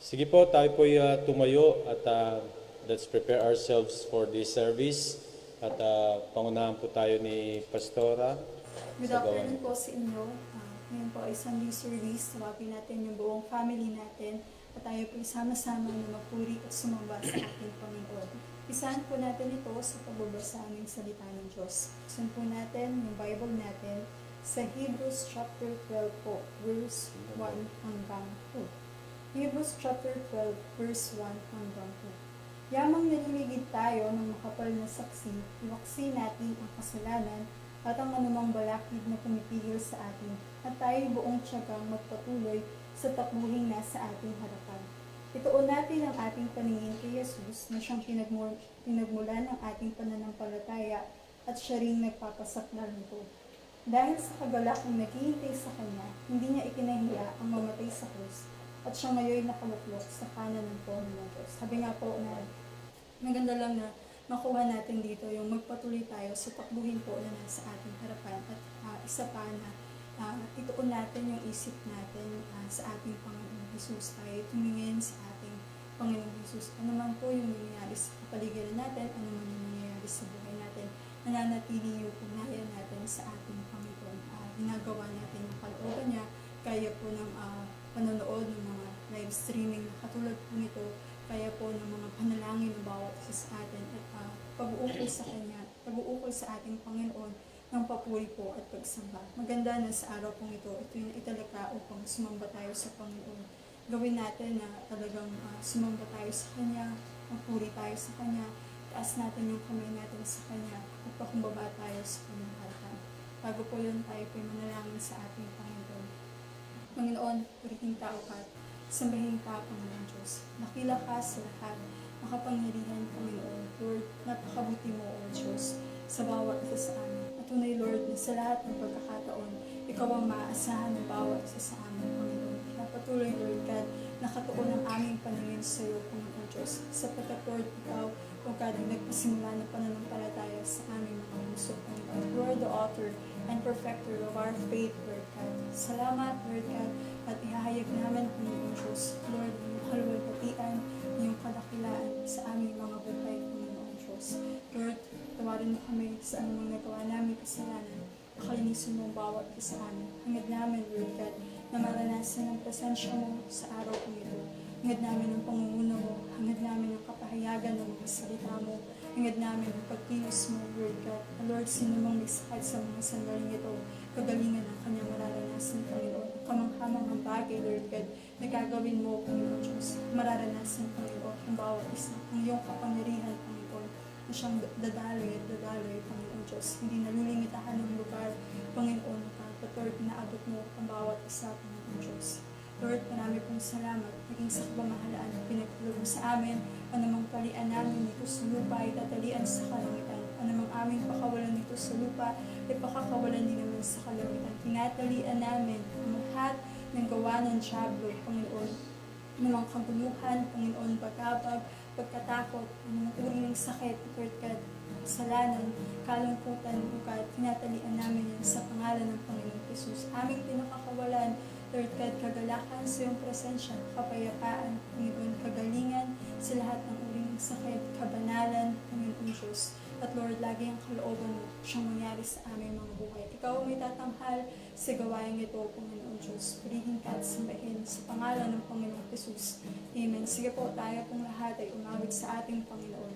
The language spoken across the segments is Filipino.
Sige po, tayo po tumayo at let's prepare ourselves for this service. At pangunahan po tayo ni Pastora. Good afternoon po sa inyo. Ngayon po ay Sunday service. Tawagin natin yung buong family natin at tayo po sama-sama na magpuri at sumamba sa ating Panginoon. Isahan po natin ito sa pagbabasa ng salita ng Diyos. Isan po natin yung Bible natin sa Hebrews chapter 12 po, verse 1 hanggang 2. Hebrews chapter 12, verse 1 hanggang 2. Yamang naliligid tayo ng makapal na saksi, iwaksi natin ang kasalanan at ang anumang balakid na pumipigil sa atin, at tayo buong tiyagang magpatuloy sa takbuhing nasa ating harapan. Ituon natin ang ating paningin kay Jesus na siyang pinagmulan ng ating pananampalataya at siya ring nagpapasakdal nito. Dahil sa kagalakang naghihintay sa Kanya, hindi niya ikinahiya ang mamatay sa krus, at siya ngayon nakaluklok sa kanan ng trono ng Diyos. Sabi nga po na maganda lang na makuha natin dito yung magpatuloy tayo sa takbuhin po na nasa ating harapan, at isa pa na ituon natin yung isip natin sa ating Panginoon Jesus. Tayo tumingin sa ating Panginoon Jesus. Ano man po yung nangyayari sa kapaligiran natin, ano man yung nangyayari sa buhay natin, nananatili yung ugnayan natin sa ating Panginoon. Ginagawa natin yung kalooban niya, kaya po ng panonood ng mga live streaming na katulad po nito, kaya po ng mga panalangin ng bawat isa sa atin at pag-uukol sa Kanya, pag-uukol sa ating Panginoon ng papuri po at pagsamba. Maganda na sa araw pong ito yung italaka upang sumamba tayo sa Panginoon. Gawin natin na talagang sumamba tayo sa Kanya, magpuri tayo sa Kanya, taas natin yung kamay natin sa Kanya, at pakumbaba tayo sa Kanyang harapan. Bago po yun, tayo po manalangin sa ating Panginoon. Panginoon, puriting tao ka at sambahin ka, Panginoon Diyos. Nakila ka sa lahat, makapangyarihan, Panginoon. Lord, napakabuti mo, O Diyos, sa bawat isa sa amin. At tunay, Lord, na sa lahat ng pagkakataon, Ikaw ang maaasahan ng bawat isa sa amin, Panginoon. Napatuloy, Lord God, nakatuon ang aming paningin sa iyo, Panginoon Diyos. Sapagkat, Lord, Ikaw, O God, ang nagpasimula ng pananampalataya sa aming mga puso, Panginoon. You are the author and perfecter of our faith, Lord God. Salamat, Lord God, at ihahayag namin, Panginoon Diyos, Lord, yung kaluwalhatian, yung kadakilaan sa aming mga buhay, Panginoon Diyos. Lord, tawarin mo kami sa anumang nagawa namin kasalanan. Pakalinisin mo bawat isa amin. Hangad namin, Lord God, na maranasan ang presensya mo sa araw kong ito. Hangad namin ang pangunguna mo. Hangad namin ang kapahayagan ng mga salita mo. Hangad namin ang pagkilos mo, Lord God. Lord, sino mang may sakit sa mga sandaling ito, kagalingan ang kanyang mararanasan, Panginoon. Kamanghamang ang bagay, Lord God, na gagawin mo, Panginoon Diyos. Mararanasan, Panginoon, ang bawat isa, ang iyong kapangyarihan, Panginoon, na siyang dadaloy at dadaloy, Panginoon Diyos. Hindi nalulimitahan ng lugar, Panginoon, at Lord, inaabot mo ang bawat isa, Panginoon Diyos. Lord, marami pong salamat, naging sa kabamahalaan na pinagtulog mo sa amin, anumang talian namin dito sa lupa ay tatalian sa kalangitan. Anumang aming pakawalan dito sa lupa ay pakakawalan din naman sa kalangitan. Tinatalian namin ang lahat ng gawa ng Diablo, Panginoon. Anumang kaguluhan, Panginoon, pagkabag, pagkatakot, anumang uri ng sakit, Lord God, kasalanan, kalungkutan, bukad, tinatalian namin yan sa pangalan ng Panginoon Jesus. Aming pinakakawalan, Lord God, kagalakan sa iyong presensya, kapayapaan, Panginoon, kagalingan sa lahat ng uring sakit, kabanalan, Panginoon Diyos. At Lord, lagi ang kalooban mo siyang mangyari sa aming mga buhay. Ikaw ang may tatanghal sa gawain ito, Panginoon Diyos. Purihin ka at sambahin sa pangalan ng Panginoon Jesus. Amen. Sige po, tayo pong lahat ay umawit sa ating Panginoon.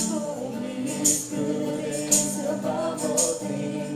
Holy Spirit is above all things.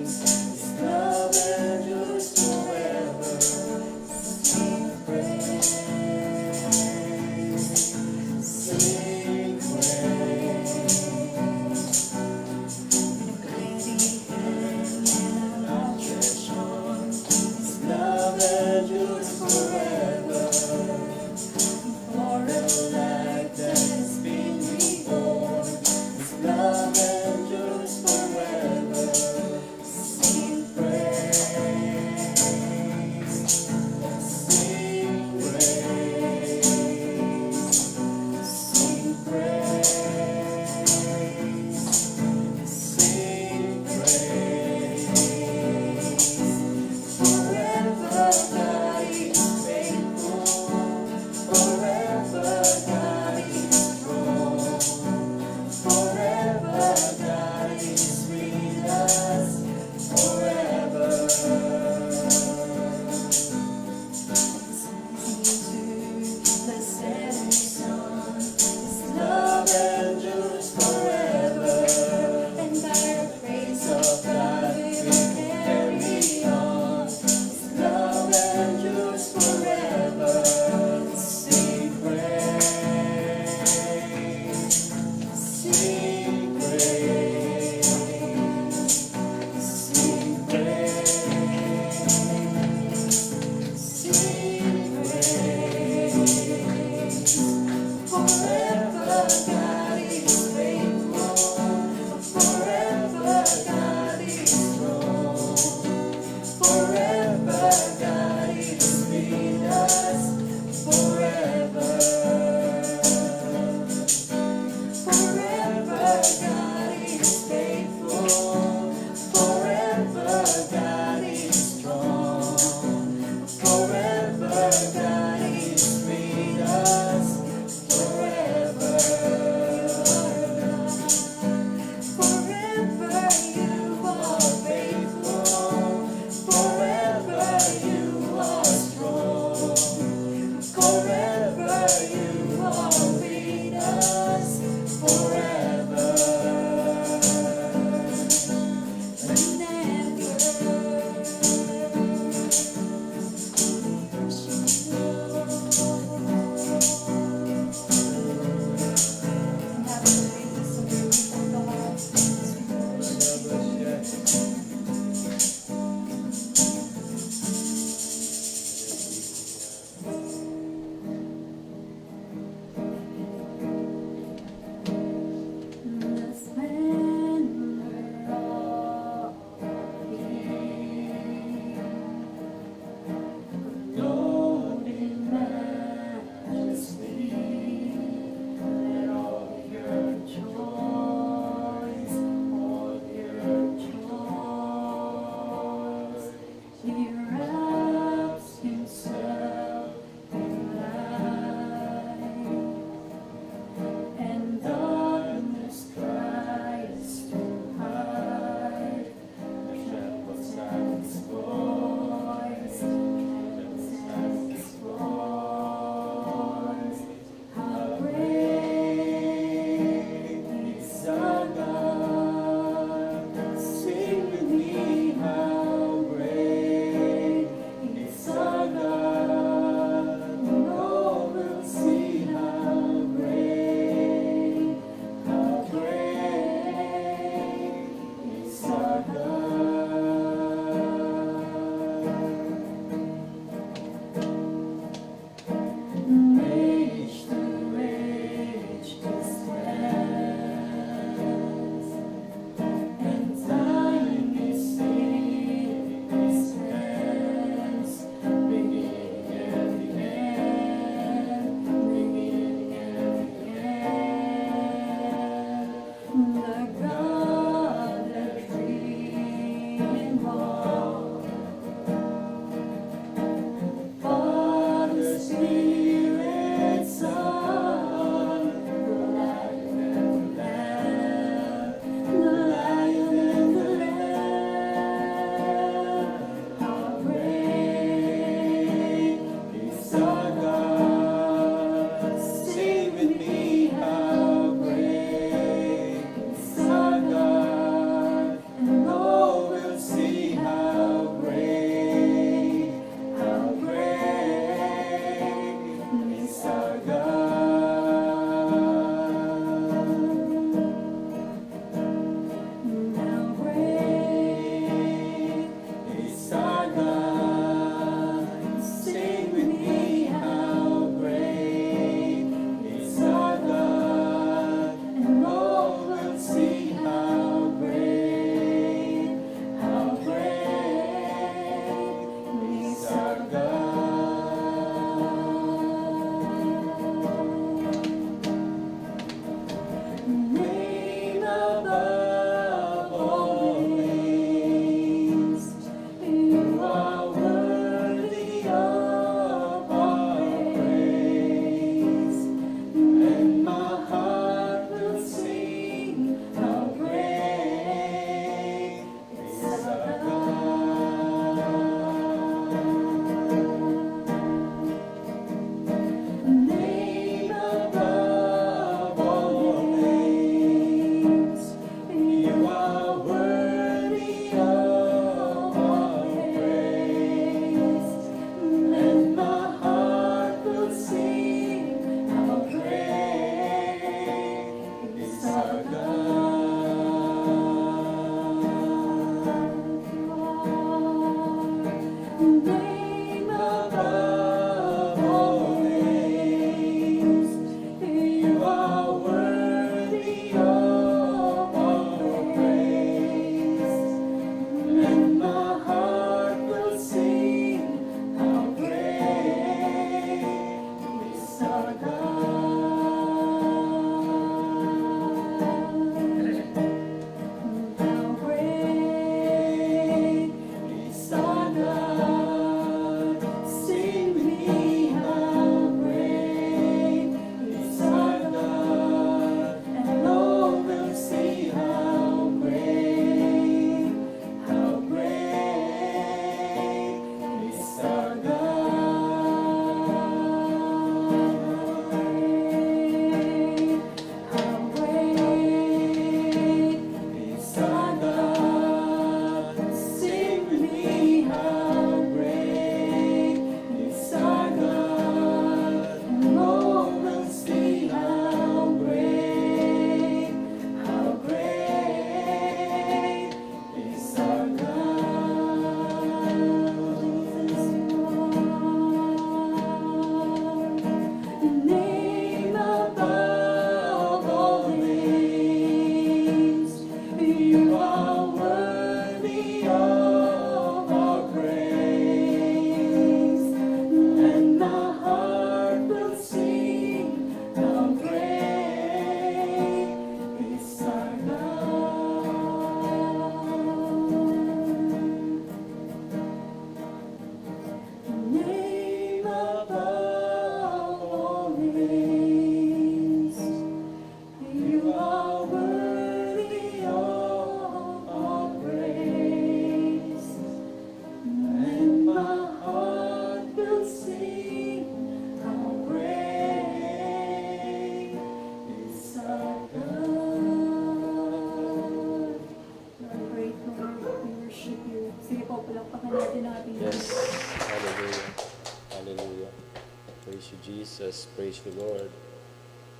Jesus. Praise the Lord.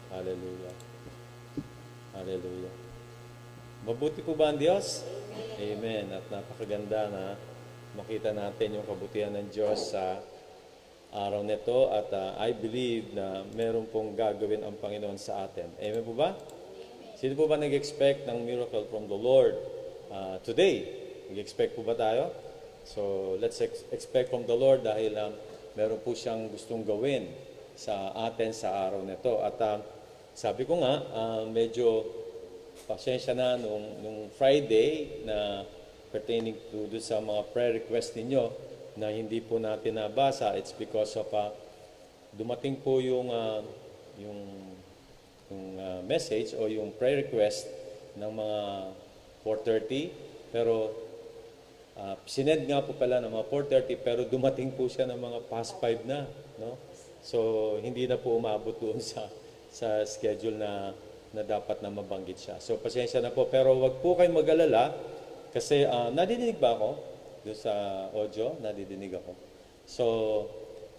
Hallelujah. Hallelujah. Mabuti po ba ang Diyos? Amen. At napakaganda na makita natin yung kabutihan ng Diyos sa araw nito at I believe na meron pong gagawin ang Panginoon sa atin. Amen po ba? Sino po ba nag-expect ng miracle from the Lord today? Nag-expect po ba tayo? So let's expect from the Lord dahil meron po siyang gustong gawin sa atin sa araw nito. At sabi ko nga, medyo pasensya na nung Friday na pertaining to do sa mga prayer request ninyo na hindi po natin nabasa. It's because of dumating po yung message o yung prayer request ng mga 4:30 pero sinend nga po pala ng mga 4:30 pero dumating po siya ng mga past 5 na, no? So hindi na po umabot doon sa schedule na dapat na mabanggit siya. So pasensya na po pero wag po kayong mag-alala kasi nadidinig ba ako doon sa audio? Nadidinig ako. So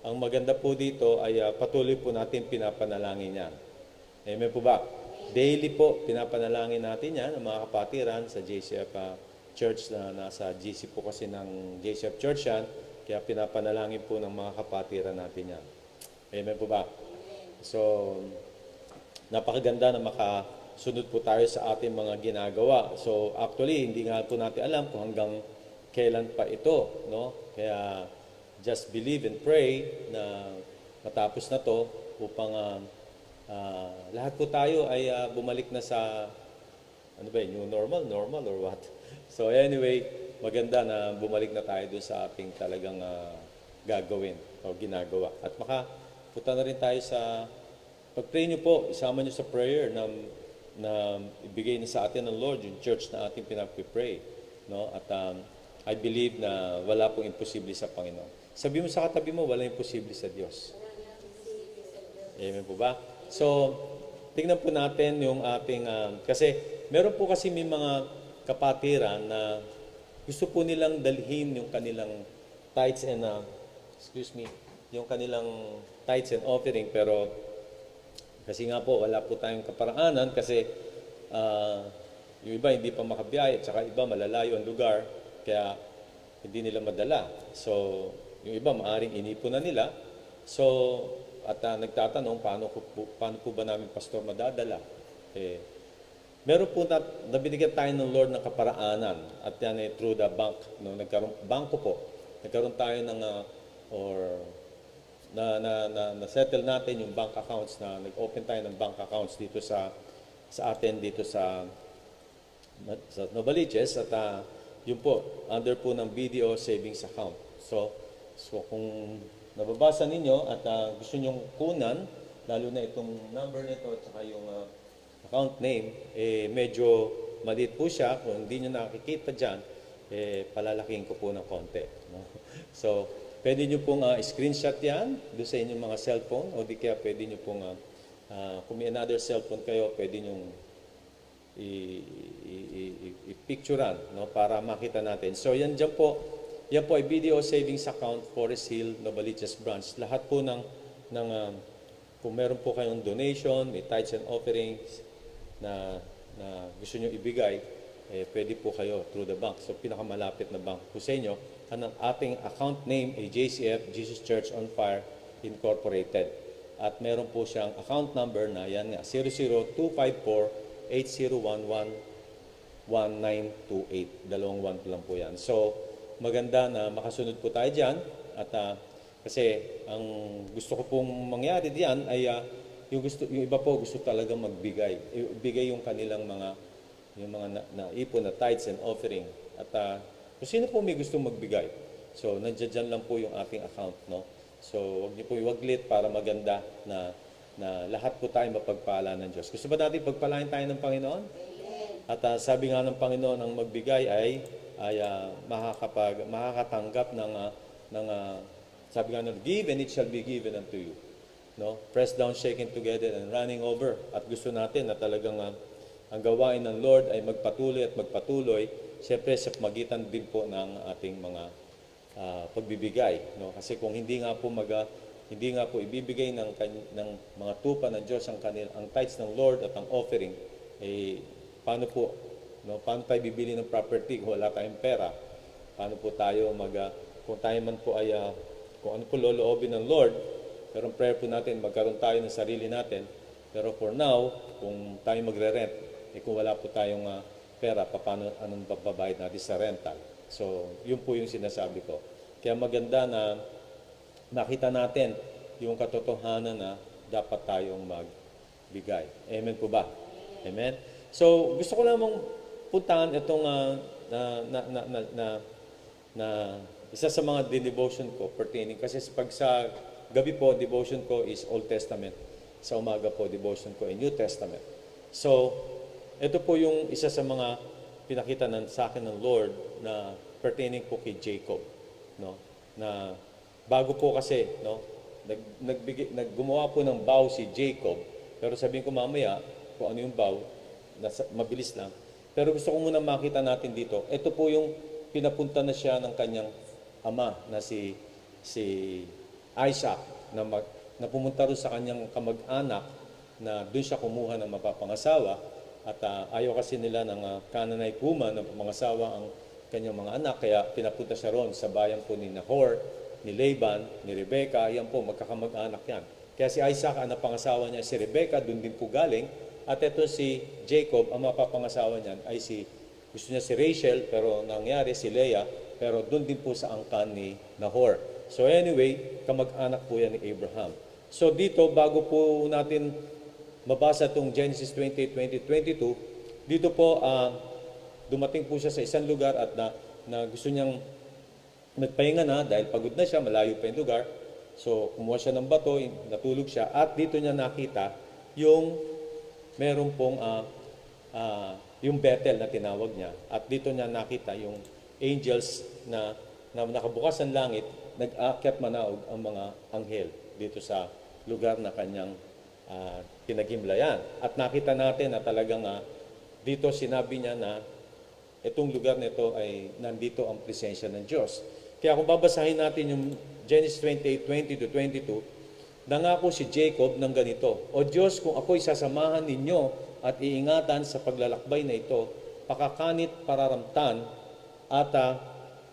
ang maganda po dito ay patuloy po natin pinapanalangin yan. Amen po ba? Daily po pinapanalangin natin yan ang mga kapatiran sa JCF Church na nasa GC po kasi ng JCF Church yan. Kaya pinapanalangin po ng mga kapatiran natin yan. Amen po ba? So napakaganda na makasunod po tayo sa ating mga ginagawa. So actually, hindi nga po natin alam kung hanggang kailan pa ito, no? Kaya just believe and pray na matapos na to upang lahat po tayo ay bumalik na sa new normal or what? So anyway, maganda na bumalik na tayo dun sa ating talagang gagawin o ginagawa. At makapunta na rin tayo sa pag-pray niyo po, isama niyo sa prayer na ibigay na sa atin ng Lord, yung church na ating pinag-pray. No? At I believe na wala pong imposible sa Panginoon. Sabi mo sa katabi mo, wala imposible sa Diyos. Amen po ba? So, tingnan po natin yung ating, kasi meron po kasi may mga kapatiran na gusto po nilang dalhin yung kanilang tithes and, yung kanilang tithes and offering, pero kasi nga po, wala po tayong kaparaanan kasi yung iba hindi pa makabiyahe at saka iba malalayo ang lugar kaya hindi nila madala. So, yung iba maaring inipon na nila. So, at nagtatanong paano po ba namin pastor madadala? Meron po nabinigyan tayo ng Lord ng kaparaanan at yan ay through the bank. No? Nagkaroon tayo ng na-settle natin yung bank accounts na nag-open tayo ng bank accounts dito sa atin dito sa Novaliches at yun po under po ng BDO savings account. So kung nababasa ninyo at gusto niyo kunan lalo na itong number nito at saka yung account name medyo maliit po siya. Kung hindi niyo nakikita diyan palalakihin ko po ng konti, no? So pwede nyo pong screenshot yan doon sa inyong mga cellphone o di kaya pwede nyo pong, kung may another cellphone kayo, pwede nyo i-picturean, no, para makita natin. So yan po ay BDO Savings Account, Forest Hill, Novaliches Branch. Lahat po kung meron po kayong donation, may tithes and offerings na gusto nyo ibigay, pwede po kayo through the bank. So pinakamalapit na bank po sa inyo. Ang ating account name ay JCF, Jesus Church on Fire Incorporated. At meron po siyang account number na yan nga, 00254-801-1928. Dalawang 1 lang po yan. So, maganda na makasunod po tayo dyan. At kasi ang gusto ko pong mangyari diyan ay yung iba po gusto talaga magbigay. Ibigay yung kanilang mga naipon na tithes and offering. At kung sino po may gustong magbigay. So, nandiyan lang po yung ating account, no? So, huwag niyo po iwaglit para maganda na lahat po tayo mapagpala ng Diyos. Gusto ba natin pagpalain tayo ng Panginoon? At sabi nga ng Panginoon, ang magbigay ay makakatanggap ng sabi nga ng give and it shall be given unto you. No? Press down, shaken together and running over. At gusto natin na talagang ang gawain ng Lord ay magpatuloy, siyempre sa magitan din po ng ating mga pagbibigay. No? Kasi kung hindi nga po hindi nga po ibibigay ng mga tupa ng Diyos ang tithes ng Lord at ang offering, eh, paano po, no? Paano tayo bibili ng property kung wala tayong pera? Paano po tayo kung tayo man po ay, kung ano po loloobin ng Lord, pero ang prayer po natin, magkaroon tayo ng sarili natin. Pero for now, kung tayo magre-rent, eh kung wala po tayong pera, anong babayad natin sa rental? So, yun po yung sinasabi ko. Kaya maganda na makita natin yung katotohanan na dapat tayong magbigay. Amen po ba? Amen? So, gusto ko namang puntahan itong isa sa mga devotion ko pertaining. Kasi pag sa gabi po, devotion ko is Old Testament. Sa umaga po, devotion ko ay New Testament. So, ito po yung isa sa mga pinakita sa akin ng Lord na pertaining po kay Jacob, no? Na bago po kasi, no, gumawa po ng vow si Jacob, pero sabihin ko mamaya kung ano yung vow, mabilis lang. Pero gusto ko muna makita natin dito, ito po yung pinapunta na siya ng kanyang ama na si Isaac na pumunta rin sa kanyang kamag-anak na doon siya kumuha ng mapapangasawa at ayaw kasi nila ng Canaanite woman na pangasawa ang kanyang mga anak, kaya pinapunta siya ron sa bayan po ni Nahor, ni Laban, ni Rebecca. Yan po, magkakamag-anak yan. Kaya si Isaac, ang napangasawa niya si Rebecca, doon din po galing. At ito si Jacob, ang mapapangasawa niyan ay gusto niya si Rachel, pero nangyari si Leah, pero doon din po sa angkan ni Nahor. So anyway, kamag-anak po yan ni Abraham. So dito, bago po natin mabasa itong Genesis 28:20-22, dito po, dumating po siya sa isang lugar at na gusto niyang nagpahinga na dahil pagod na siya, malayo pa yung lugar. So, kumuha siya ng bato, natulog siya, at dito niya nakita yung meron pong yung Bethel na tinawag niya. At dito niya nakita yung angels na nakabukas ang langit, nag-aakyat manaog ang mga anghel dito sa lugar na kanyang pinagimlayan. At nakita natin na talagang dito sinabi niya na itong lugar nito ay nandito ang presensya ng Diyos. Kaya kung babasahin natin yung Genesis 28:20-22, nangako si Jacob ng ganito, O Diyos, kung ako'y sasamahan ninyo at iingatan sa paglalakbay na ito, pakakanit pararamtan at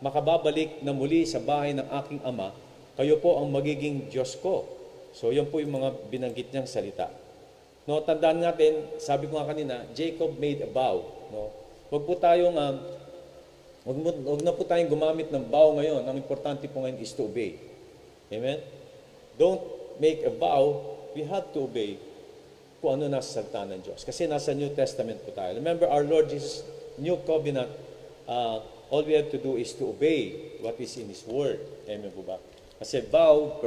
makababalik na muli sa bahay ng aking ama, kayo po ang magiging Diyos ko. So, yan po yung mga binanggit niyang salita. No, tandaan natin, sabi ko nga kanina, Jacob made a vow. No? Huwag na po tayong gumamit ng vow ngayon. Ang importante po ngayon is to obey. Amen? Don't make a vow. We have to obey kung ano nasa salita ng Diyos. Kasi nasa New Testament po tayo. Remember, our Lord Jesus, New Covenant, all we have to do is to obey what is in His Word. Amen po ba? Kasi vow,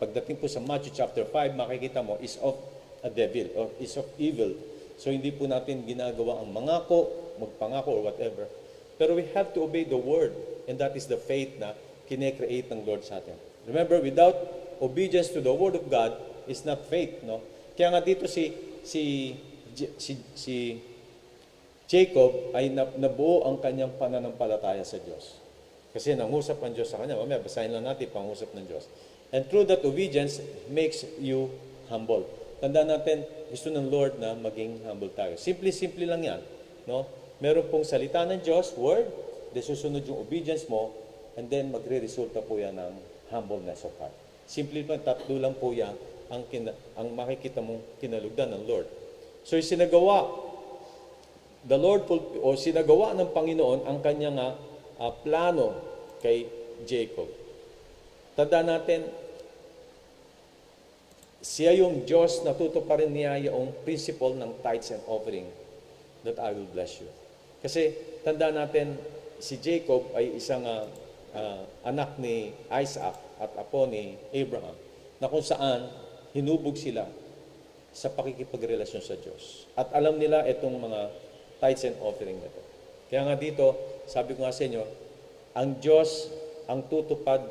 pagdating po sa Matthew chapter 5, makikita mo, is of a devil or is of evil. So, hindi po natin ginagawa ang magpangako or whatever. Pero we have to obey the Word. And that is the faith na kine-create ng Lord sa atin. Remember, without obedience to the Word of God is not faith, no? Kaya nga dito si Jacob ay nabuo ang kanyang pananampalataya sa Diyos. Kasi nangusap ang Diyos sa kanya. Mamaya, basahin lang natin pangusap ng Diyos. And through that obedience makes you humble. Tandaan natin, gusto ng Lord na maging humble tayo. Simple lang yan. No? Meron pong salita ng Diyos, word, de susunod yung obedience mo, and then magre-resulta po yan ng humbleness of heart. Simple lang, tatlo lang po yan ang makikita mong kinalugdan ng Lord. So, sinagawa ng Panginoon ang kanyang plano kay Jacob. Tandaan natin, siya yung Diyos na tutuparin niya yung principle ng tithes and offering that I will bless you. Kasi tandaan natin, si Jacob ay isang anak ni Isaac at apo ni Abraham na kung saan hinubog sila sa pakikipagrelasyon sa Diyos. At alam nila itong mga tithes and offering na ito. Kaya nga dito, sabi ko nga sa inyo, ang Diyos ang tutupad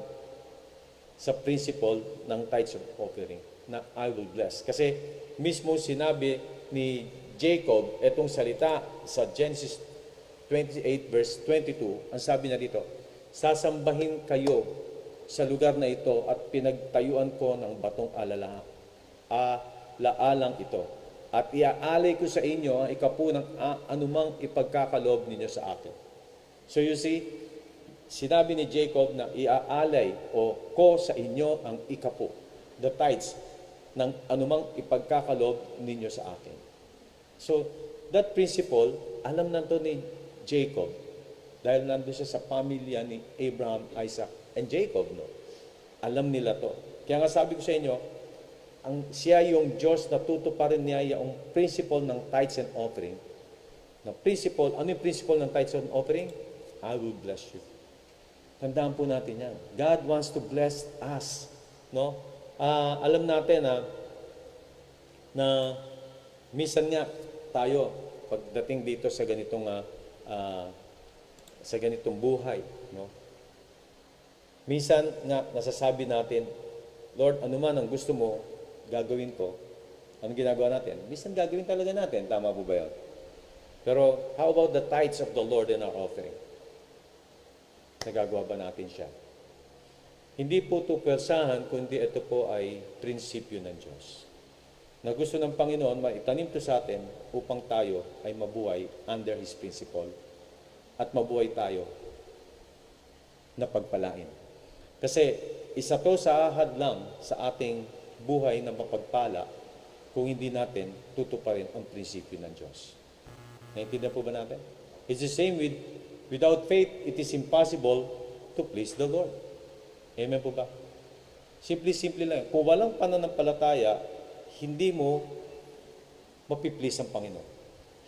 sa principle ng tithes and offering na I will bless. Kasi mismo sinabi ni Jacob, itong salita sa Genesis 28 verse 22, ang sabi niya dito, sasambahin kayo sa lugar na ito at pinagtayuan ko ng batong alaalang ito. At iaalay ko sa inyo ang ikapu ng anumang ipagkakaloob ninyo sa akin. So you see, sinabi ni Jacob na iaalay o ko sa inyo ang ikapu, the tithes, ng anumang ipagkakaloob ninyo sa akin. So, that principle, alam na to ni Jacob. Dahil nandun siya sa pamilya ni Abraham, Isaac, and Jacob, no? Alam nila to. Kaya nga sabi ko sa inyo, siya yung Diyos na tutuparin niya yung principle ng tithes and offering. Ano yung principle ng tithes and offering? I will bless you. Tandaan po natin yan. God wants to bless us. No? Alam natin na minsan nga tayo, pagdating dito sa ganitong buhay, no? Minsan nga nasasabi natin, Lord, ano man ang gusto mo, gagawin ko. Anong ginagawa natin? Minsan gagawin talaga natin. Tama po ba yun? Pero how about the tithes of the Lord in our offering? Nagagawa ba natin siya? Hindi po ito persahan, kundi ito po ay prinsipyo ng Diyos. Na gusto ng Panginoon, maitanim ito sa atin upang tayo ay mabuhay under His principle at mabuhay tayo na pagpalain. Kasi isa to sa ahad lang sa ating buhay na mapagpala kung hindi natin tutuparin ang prinsipyo ng Diyos. Naintindihan po ba natin? It's the same without faith, it is impossible to please the Lord. Amen po ba? Simple lang. Kung walang pananampalataya, hindi mo mapiplease ang Panginoon.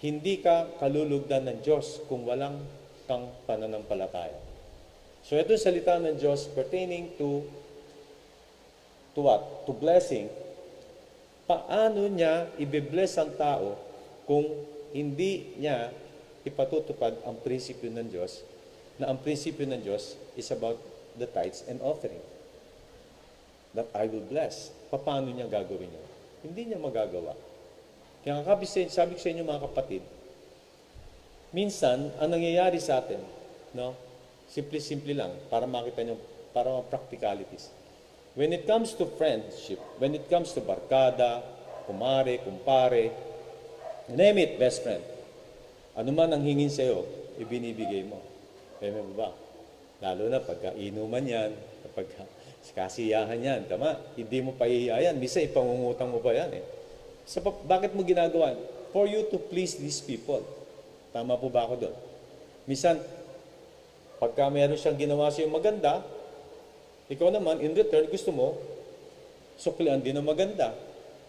Hindi ka kalulugdan ng Diyos kung walang kang pananampalataya. So ito yung salita ng Diyos pertaining to what? To blessing. Paano niya i-bless ang tao kung hindi niya ipatutupad ang prinsipyo ng Diyos, na ang prinsipyo ng Diyos is about the tithes and offering. That I will bless. Paano niya gagawin yun? Hindi niya magagawa. Kaya sabi ko sa inyo mga kapatid, minsan, ang nangyayari sa atin, no? Simple lang, para makita nyo, para practicalities. When it comes to friendship, when it comes to barkada, kumare, kumpare, name it, best friend. Ano man ang hingin sa'yo, ibinibigay mo. Amen ba? Lalo na pagka inuman yan, kapag kasiyahan yan, tama? Hindi mo pahihiyayan. Misa ipangungutang mo pa yan eh. So, bakit mo ginagawa? For you to please these people. Tama po ba ako doon? Minsan, pagka meron siyang ginawa sa'yo maganda, ikaw naman, in return, gusto mo, suklian din ng maganda.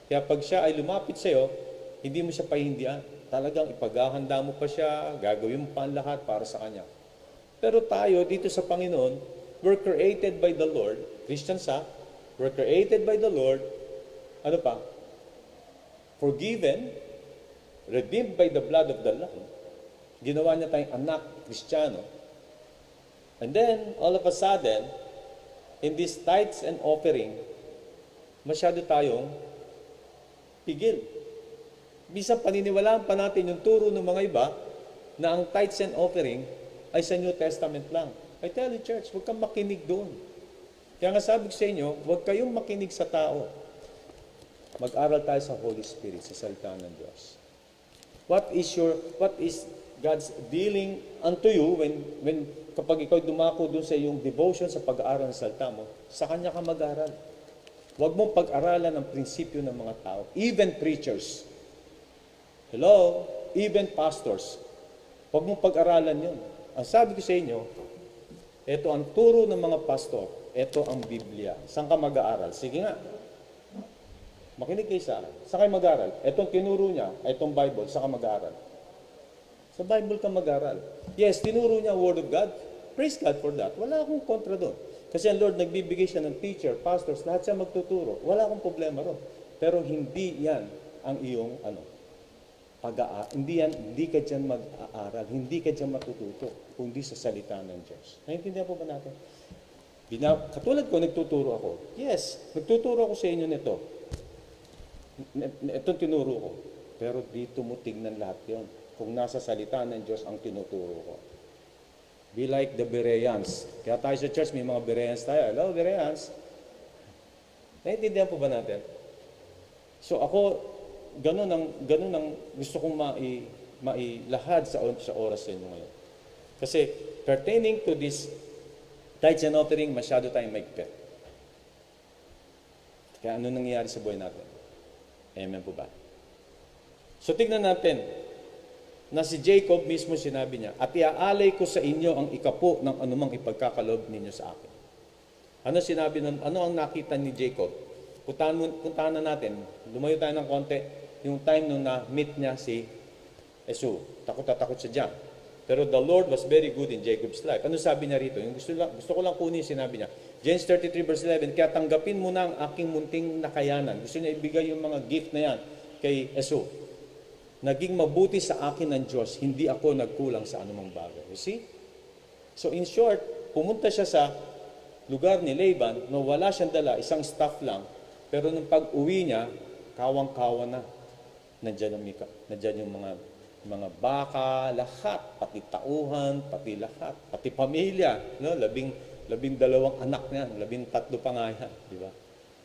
Kaya pag siya ay lumapit sa'yo, hindi mo siya pahindihan. Talagang ipaghahanda mo pa siya, gagawin mo pa ang lahat para sa kanya. Pero tayo, dito sa Panginoon, we're created by the Lord. Christians we're created by the Lord. Ano pa? Forgiven, redeemed by the blood of the Lamb. Ginawa niya tayong anak, Kristiyano. And then, all of a sudden, in these tithes and offering, masyado tayong pigil. Bisa paniniwalaan pa natin yung turo ng mga iba na ang tithes and offering ay sa New Testament lang. I tell you, church, huwag kang makinig doon. Kaya nga sabi ko sa inyo, huwag kayong makinig sa tao. Mag-aral tayo sa Holy Spirit, sa salita ng Diyos. What is God's dealing unto you when kapag ikaw dumako doon sa iyong devotion sa pag-aaral ng salita mo, sa Kanya ka mag-aral. Huwag mong pag-aralan ang prinsipyo ng mga tao. Even preachers. Hello? Even pastors. Huwag mong pag-aralan yun. Ang sabi ko sa inyo, ito ang turo ng mga pastor. Ito ang Biblia. Saan ka mag-aaral? Sige nga. Makinig kayo sa akin. Saan kayo mag-aaral? Itong tinuro niya, itong Bible, saan ka mag-aaral? Sa Bible ka mag-aaral. Yes, tinuro niya Word of God. Praise God for that. Wala akong kontra doon. Kasi ang Lord nagbibigay siya ng teacher, pastors, lahat siya magtuturo. Wala akong problema ron. Pero hindi yan ang iyong hindi ka dyan mag-aaral, hindi ka dyan matututo, kundi sa salita ng Diyos. Naintindihan po ba natin? Katulad ko, nagtuturo ako. Yes, nagtuturo ako sa inyo nito. Itong tinuro ko. Pero dito mo tignan lahat yon. Kung nasa salita ng Diyos ang tinuturo ko. Be like the Bereans. Kaya tayo sa church, may mga Bereans tayo. Hello, Bereans. Naiintindihan po ba natin? So ako, ganun ang gusto kong mailahad sa oras sa inyo ngayon. Kasi pertaining to this tithes and offering, masyado tayong maigpit. Kaya ano nangyayari sa buhay natin? Amen po ba? So tignan natin na si Jacob mismo sinabi niya, at iaalay ko sa inyo ang ikapo ng anumang ipagkakaloob ninyo sa akin. Ano ang nakita ni Jacob? Puntahan na natin, lumayo tayo ng konti, yung time nung na-meet niya si Esau. Takot siya dyan. Pero the Lord was very good in Jacob's life. Ano sabi niya rito? Yung gusto ko lang kunin sinabi niya. Genesis 33 verse 11, kaya tanggapin mo na ang aking munting nakayanan. Gusto niya ibigay yung mga gift na yan kay Esau. Naging mabuti sa akin ng Diyos, hindi ako nagkulang sa anumang bagay. You see? So in short, pumunta siya sa lugar ni Laban, no, wala siyang dala, isang staff lang, pero nung pag-uwi niya, kawang-kawa na. Nandiyan yung mga baka, lahat, pati tauhan, pati lahat, pati pamilya, no? labing dalawang anak niya, 13 pa nga yan, di ba?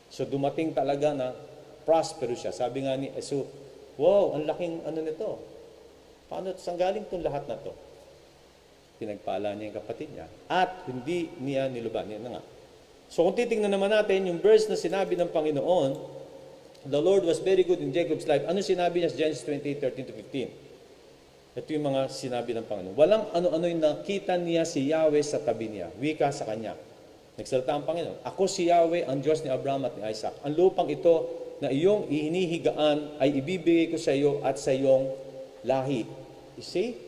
So dumating talaga na prosperous siya. Sabi nga ni Esau, wow, ang laking ano nito. Paano saan galing itong lahat na to? Pinagpala niya yung kapatid niya. At hindi niya niluban. Yan na nga. So kung titingnan naman natin, yung verse na sinabi ng Panginoon, the Lord was very good in Jacob's life. Ano sinabi niya sa Genesis 28:13-15? Ito yung mga sinabi ng Panginoon. Walang ano-ano yung nakita niya si Yahweh sa tabi niya. Wika sa kanya. Nagsalita ang Panginoon. Ako si Yahweh, ang Diyos ni Abraham at ni Isaac. Ang lupang ito na iyong hinihigaan ay ibibigay ko sa iyo at sa iyong lahi. You see?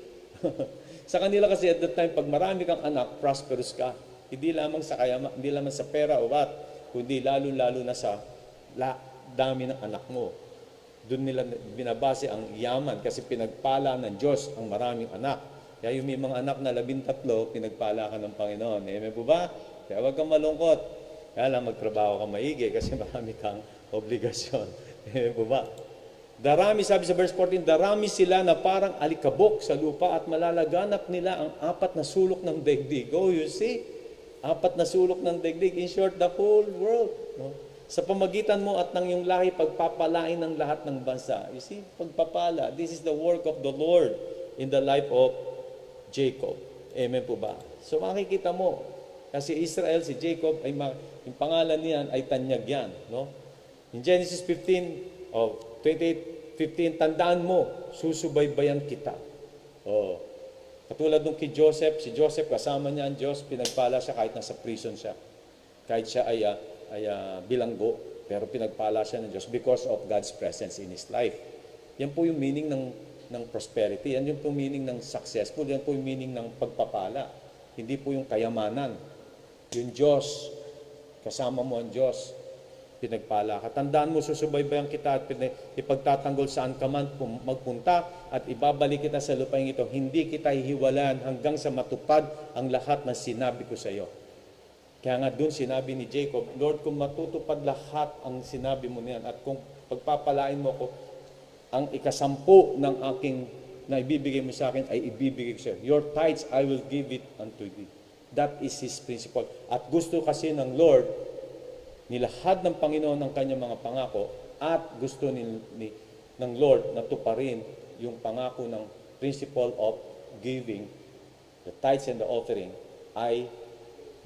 Sa kanila kasi at that time, pag marami kang anak, prosperous ka. Hindi lamang sa hindi lamang sa pera o what, kundi lalo-lalo na sa dami ng anak mo. Doon nila binabase ang yaman kasi pinagpala ng Diyos ang maraming anak. Kaya yung may mga anak na 13, pinagpala ka ng Panginoon. Amen po ba? Kaya huwag kang malungkot. Kaya lang magtrabaho ka maigi kasi marami kang obligasyon. Amen po ba? Darami, sabi sa verse 14, darami sila na parang alikabok sa lupa at malalaganap nila ang 4 na sulok ng daigdig. Oh, you see? 4 na sulok ng daigdig. In short, the whole world. No? Sa pamagitan mo at ng iyong lahi, pagpapalain ng lahat ng bansa. You see? Pagpapala. This is the work of the Lord in the life of Jacob. Amen po ba? So makikita mo, kasi Israel, si Jacob, yung pangalan niyan ay tanyag yan. No? In Genesis 28:15, tandaan mo, susubaybayan kita. Oh. Katulad nung kay Joseph, si Joseph kasama niya ang Diyos, pinagpala siya kahit nasa prison siya. Kahit siya ay bilanggo, pero pinagpala siya ng Diyos because of God's presence in his life. Yan po yung meaning ng prosperity. Yan yung po meaning ng successful. Yan po yung meaning ng pagpapala. Hindi po yung kayamanan. Yung Diyos, kasama mo ang Diyos, pinagpala ka. Tandaan mo, susubaybayan kita at ipagtatanggol saan ka man magpunta at ibabalik kita sa lupain ito. Hindi kita hihiwalaan hanggang sa matupad ang lahat ng sinabi ko sa iyo. Kaya nga doon sinabi ni Jacob, Lord, kung matutupad lahat ang sinabi mo niyan at kung pagpapalain mo ko, ang ikasampu ng aking na ibibigay mo sa akin ay ibibigay ko sa iyo. Your tithes, I will give it unto thee. That is His principle. At gusto kasi ng Lord, nilahad ng Panginoon ang kanyang mga pangako at gusto ng Lord na tuparin yung pangako ng principle of giving, the tithes and the offering, ay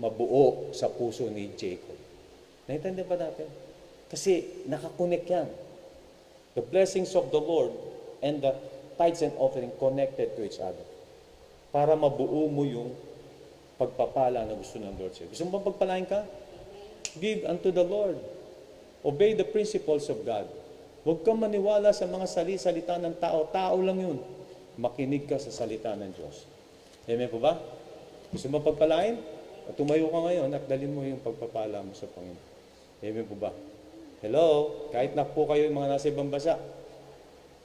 mabuo sa puso ni Jacob. Naintindihan ba natin? Kasi nakakonek yan. The blessings of the Lord and the tithes and offering connected to each other. Para mabuo mo yung pagpapala na gusto ng Lord sa'yo. Gusto mo bang pagpalain ka? Give unto the Lord. Obey the principles of God. Huwag kang maniwala sa mga salita ng tao. Tao lang yun. Makinig ka sa salita ng Diyos. Amen po ba? Gusto mo pagpalain? At tumayo ka ngayon at dalhin mo yung pagpapala mo sa Panginoon. Amen po ba? Hello? Kahit na po kayo yung mga nasa ibang bansa,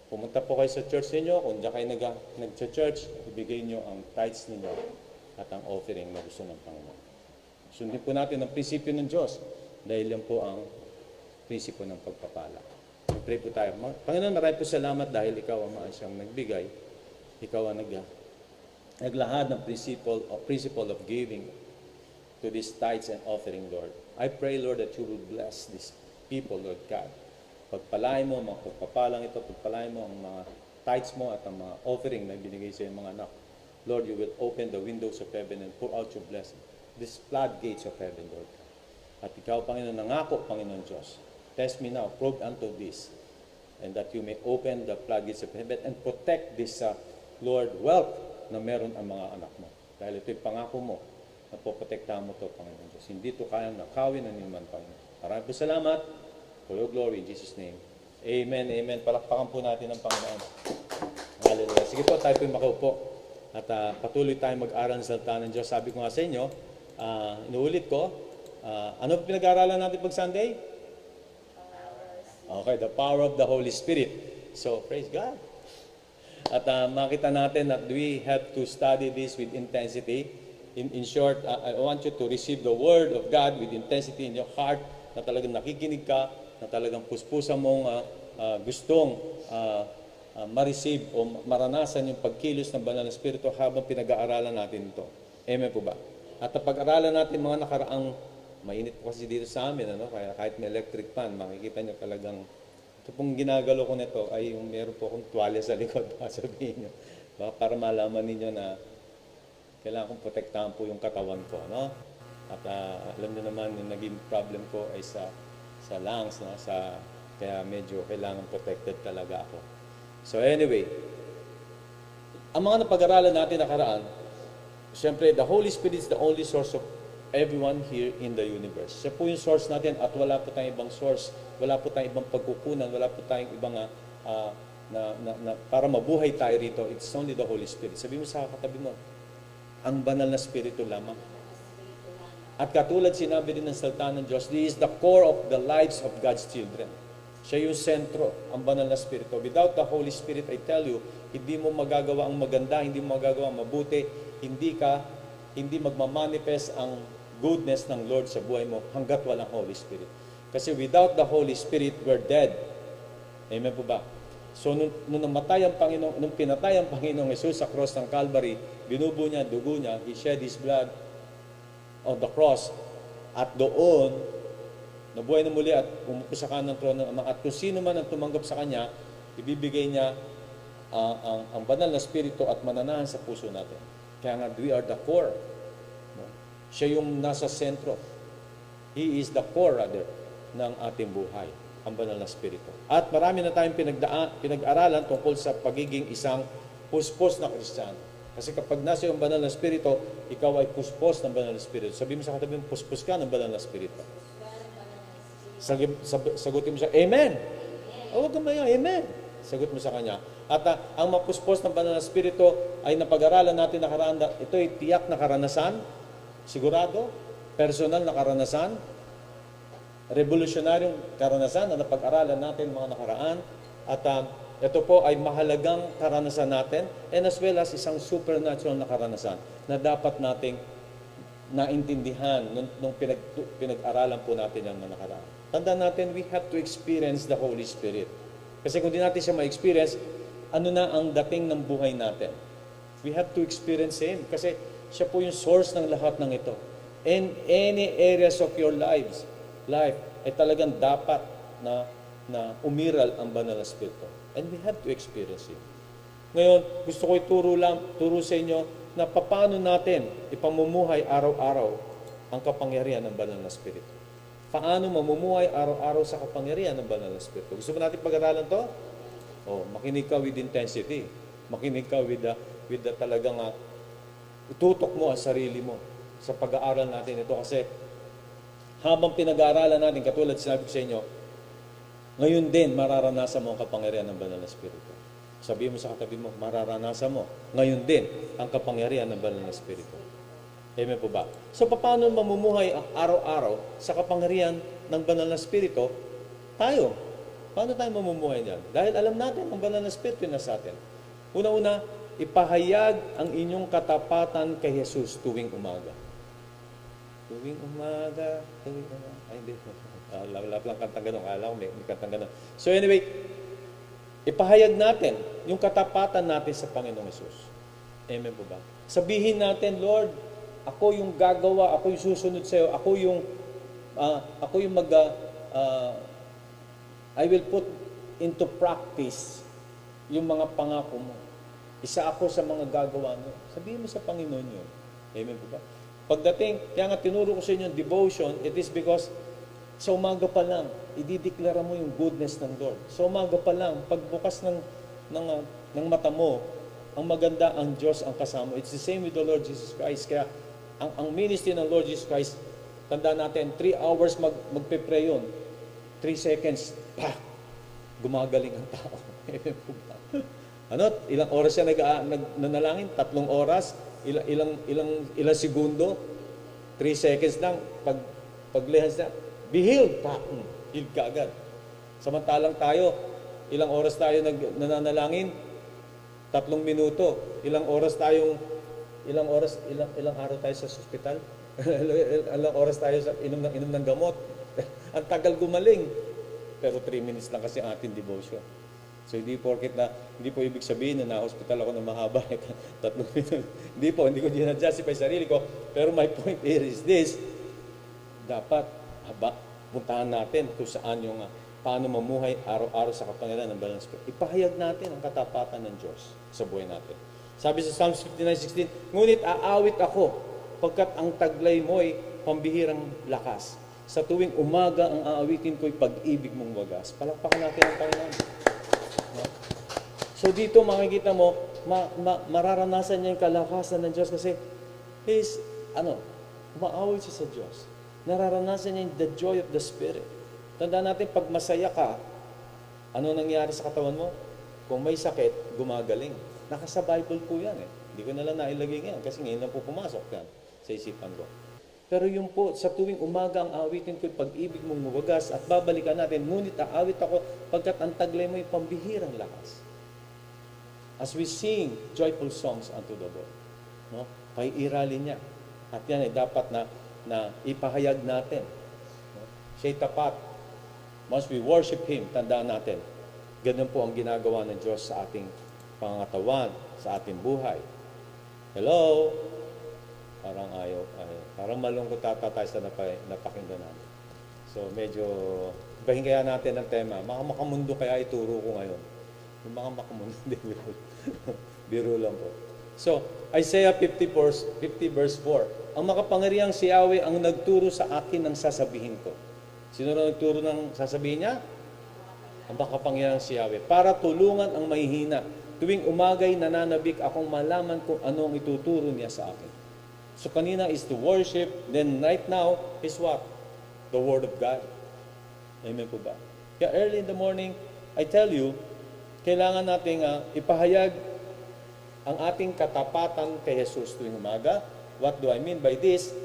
pumunta po kayo sa church ninyo. Kung diyan kayo nag-church, ibigay nyo ang tithes ninyo at ang offering na gusto ng Panginoon. Sundin po natin ang prinsipyo ng Diyos dahil yan po ang prinsipyo ng pagpapala. Pray po tayo. Panginoon, maraming po salamat dahil ikaw ang maasyang nagbigay. Ikaw ang naglahad ng principle of giving to these tithes and offering, Lord. I pray, Lord, that you will bless these people, Lord God. Pagpalain mo, mga pagpapalang ito, pagpalain mo ang mga tithes mo at ang mga offering na binigay sa iyong mga anak. Lord, you will open the windows of heaven and pour out your blessing. These floodgates of heaven, Lord. At ikaw, Panginoon, nangako, Panginoon Diyos, test me now, probe unto this, and that you may open the floodgates of heaven and protect this, Lord, wealth na meron ang mga anak mo. Dahil ito'y pangako mo, na poprotektahan mo ito, Panginoon Diyos. Hindi ito kayang nakawin ng iman, Panginoon. Maraming po salamat for your glory in Jesus' name. Amen, amen. Palakpakan po natin ang Panginoon. Hallelujah. Sige po, tayo po makaupo. At patuloy tayong mag-aral ng salita ng Diyos. Sabi ko nga sa inyo, inuulit ko, ano pinag-aaralan natin pag Sunday? Okay, the power of the Holy Spirit. So, praise God. At makita natin that we have to study this with intensity. In short, I want you to receive the Word of God with intensity in your heart, na talagang nakikinig ka, na talagang puspusan mong gustong ma-receive o maranasan yung pagkilos ng banal na Espiritu habang pinag-aaralan natin ito. Amen po ba? At pag-aralan natin mga nakaraang, mainit po kasi dito sa amin, kaya kahit may electric fan, makikita nyo talagang, ito pong ginagalo ko nito ay yung meron po akong tuwalya sa likod, sabihin nyo, para malaman ninyo na kailangan kong protektahan po yung katawan ko, no? At alam niyo naman, yung naging problem ko ay sa lungs, no? Kaya medyo kailangan protected talaga ako. So anyway, ang mga napag-aralan natin nakaraan, siyempre, the Holy Spirit is the only source of everyone here in the universe. Siya po yung source natin at wala po tayong ibang source, wala po tayong ibang pagkukunan, wala po tayong ibang para mabuhay tayo rito. It's only the Holy Spirit. Sabi mo sa katabi mo, ang banal na Espiritu lamang. At katulad sinabi din ng salita ng Diyos, this is the core of the lives of God's children. Siya yung sentro, ang banal na Espiritu. Without the Holy Spirit, I tell you, hindi mo magagawa ang maganda, hindi mo magagawa ang mabuti, hindi magmamanifest ang goodness ng Lord sa buhay mo hanggat walang Holy Spirit. Kasi without the Holy Spirit, we're dead. Amen po ba? So, nung namatay ang Panginoon, nung pinatay ang Panginoong Jesus sa cross ng Calvary, binubo niya, dugo niya, He shed His blood on the cross. At doon, nabuhay na muli at umupo sa kanan ng trono ng Ama. At kung sino man ang tumanggap sa Kanya, ibibigay niya ang banal na Espiritu at mananahan sa puso natin. Kaya nga, we are the core. No? Siya yung nasa sentro. He is the core, rather, ng ating buhay, ang banal na Espiritu. At marami na tayong pinag-aralan tungkol sa pagiging isang puspos na Kristiyano. Kasi kapag nasa yung banal na Espiritu, ikaw ay puspos ng banal na Espiritu. Sabi mo sa katabi mo, puspos ka ng banal na Espiritu. Sagutin mo siya, Amen! Huwag ka maya, Amen! Sagot mo sa kanya. At ang mapuspos ng banal na Espiritu ay napag-aralan natin nakaraan. Ito ay tiyak na karanasan, sigurado, personal na karanasan, revolutionaryong karanasan na napag-aralan natin mga nakaraan. At ito po ay mahalagang karanasan natin and as well as isang supernatural na karanasan na dapat nating naintindihan nung pinag-aralan po natin ang mga nakaraan. Tandaan natin, we have to experience the Holy Spirit. Kasi kung di natin siya ma-experience, ano na ang dating ng buhay natin? We have to experience Him kasi siya po yung source ng lahat ng ito. In any areas of your life ay talagang dapat na umiral ang banal na Espiritu. And we have to experience Him. Ngayon, gusto ko turo sa inyo na paano natin ipamumuhay araw-araw ang kapangyarihan ng banal na Espiritu. Paano mamumuhay araw-araw sa kapangyarihan ng banal na Espiritu. Gusto mo natin pag-aralan to? Makinig ka with intensity. Makinig ka with the talagang itutok mo ang sarili mo sa pag-aaral natin ito. Kasi habang pinag-aaralan natin, katulad sinabi ko sa inyo, ngayon din mararanasan mo ang kapangyarihan ng banal na Espiritu. Sabihin mo sa katabi mo, mararanasan mo ngayon din ang kapangyarihan ng banal na Espiritu. Amen po ba? So, paano mamumuhay ang araw-araw sa kapangyarihan ng banal na Espiritu? Tayo. Paano tayo mamumuhay niyan? Dahil alam natin, ang banal na Espiritu na sa atin. Una-una, ipahayag ang inyong katapatan kay Jesus tuwing umaga. Tuwing umaga. Ay, hindi. Lap lang kantang ganun. Alam ko, may kantang ganun. So anyway, ipahayag natin yung katapatan natin sa Panginoong Jesus. Amen po ba? Sabihin natin, Lord, ako yung gagawa, ako yung susunod sa iyo, ako yung I will put into practice yung mga pangako mo. Isa ako sa mga gagawa mo. Sabihin mo sa Panginoon yun. Amen po ba? Pagdating, kaya nga tinuro ko sa inyo devotion, it is because sa umaga pa lang, idideklara mo yung goodness ng Lord. Sa umaga pa lang, pagbukas ng mata mo, ang maganda ang Diyos ang kasama. It's the same with the Lord Jesus Christ. Kaya ang ministry ng Lord Jesus Christ, tandaan natin, 3 hours magpe-pray yun. 3 seconds, gumagaling ang tao. Ilang oras siya nanalangin? 3 oras? Ilang segundo? 3 seconds lang. Paglihans na, be healed. Healed ka agad. Samantalang tayo, ilang oras tayo nananalangin? 3 minuto. Ilang araw tayo sa ospital? Ilang oras tayo sa inom ng gamot? Ang tagal gumaling. Pero 3 minutes lang kasi ang ating devotion. So hindi po ibig sabihin na na-hospital ako ng mahaba. 3 minutos. Hindi ko dinadjustify sarili ko. Pero my point here is this, dapat puntahan natin kung saan yung paano mamuhay araw-araw sa kapangyarihan ng Banal na Espiritu. Ipahayag natin ang katapatan ng Diyos sa buhay natin. Sabi sa Psalms 59:16, ngunit aawit ako pagkat ang taglay mo'y pambihirang lakas. Sa tuwing umaga ang aawitin ko'y pag-ibig mong wagas. Palakpakan natin ang Panginoon. No? So dito makikita mo, mararanasan niya yung kalakasan ng Diyos kasi umaawit siya sa Diyos. Nararanasan niya the joy of the Spirit. Tandaan natin, pag masaya ka, ano nangyari sa katawan mo? Kung may sakit, gumagaling. Nakasa Bible po yan eh. Hindi ko na lang nailagay ngayon kasi ngayon lang po pumasok yan sa isipan ko. Pero yun po, sa tuwing umaga ang awitin ko'y pag-ibig mong mawagas at babalikan natin, ngunit aawit ako pagkat ang taglay mo'y pambihirang lakas. As we sing joyful songs unto the Lord. No? Paiiralin niya. At yan ay dapat na ipahayag natin. No? Siya'y tapat. Once we worship Him, tandaan natin, ganun po ang ginagawa ng Diyos sa ating pangatawan, sa ating buhay. Hello? Parang parang malungkot tayo sa napakinggan natin. So medyo, bahinggayan natin ang tema. Makamundo kaya ituro ko ngayon. Yung makamundo, biro lang po. So, Isaiah 50 verse 4. Ang makapangyarihang si Yahweh ang nagturo sa akin ng sasabihin ko. Sino na nagturo ng sasabihin niya? Ang makapangyarihang si Yahweh. Para tulungan ang mahihina. Tuwing umagay nananabik akong malaman kung ano ang ituturo niya sa akin. So kanina is to worship, then right now is what? The Word of God. Amen po ba? Kaya early in the morning, I tell you, kailangan nating ipahayag ang ating katapatan kay Jesus tuwing umaga. What do I mean by this?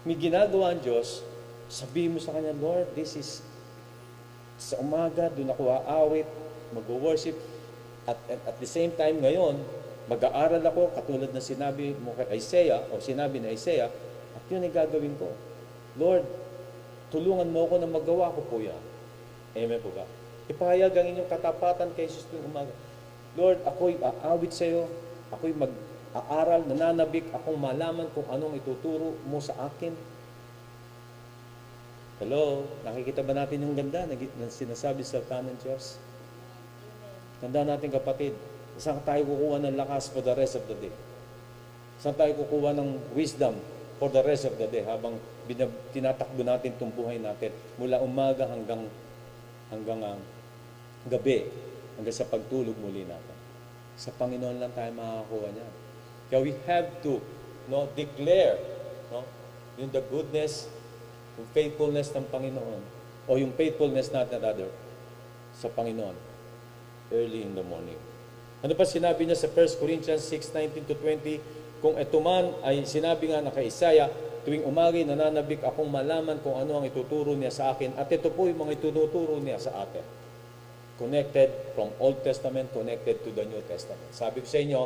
May ginagawa ang Diyos, sabihin mo sa Kanya, Lord, this is sa umaga, doon ako aawit, mag-worship, at the same time ngayon, mag-aaral ako, katulad na sinabi mo kay Isaiah, o sinabi ni Isaiah, at yun ay gagawin ko. Lord, tulungan mo ako na magawa ko po yan. Amen po ba? Ipahayag ang inyong katapatan kay Jesus tuwing umaga. Lord, ako'y aawit sa iyo, ako'y mag-aaral, nananabik, akong malaman kung anong ituturo mo sa akin. Hello? Nakikita ba natin yung ganda na sinasabi sa salita ng Diyos? Tandaan natin kapatid, saan tayo kukuha ng lakas for the rest of the day? Saan tayo kukuha ng wisdom for the rest of the day habang tinatakbo natin itong buhay natin mula umaga hanggang gabi, hanggang sa pagtulog muli natin. Sa Panginoon lang tayo makakakuha niya. Kaya we have to declare yung the goodness, yung faithfulness ng Panginoon o yung faithfulness natin sa Panginoon early in the morning. Ano pa sinabi niya sa 1 Corinthians 6:19-20? Kung ito man ay sinabi nga na kay Isaiah, tuwing umagay nananabik akong malaman kung ano ang ituturo niya sa akin. At ito po yung mga ituturo niya sa atin. Connected from Old Testament, connected to the New Testament. Sabi ko sa inyo,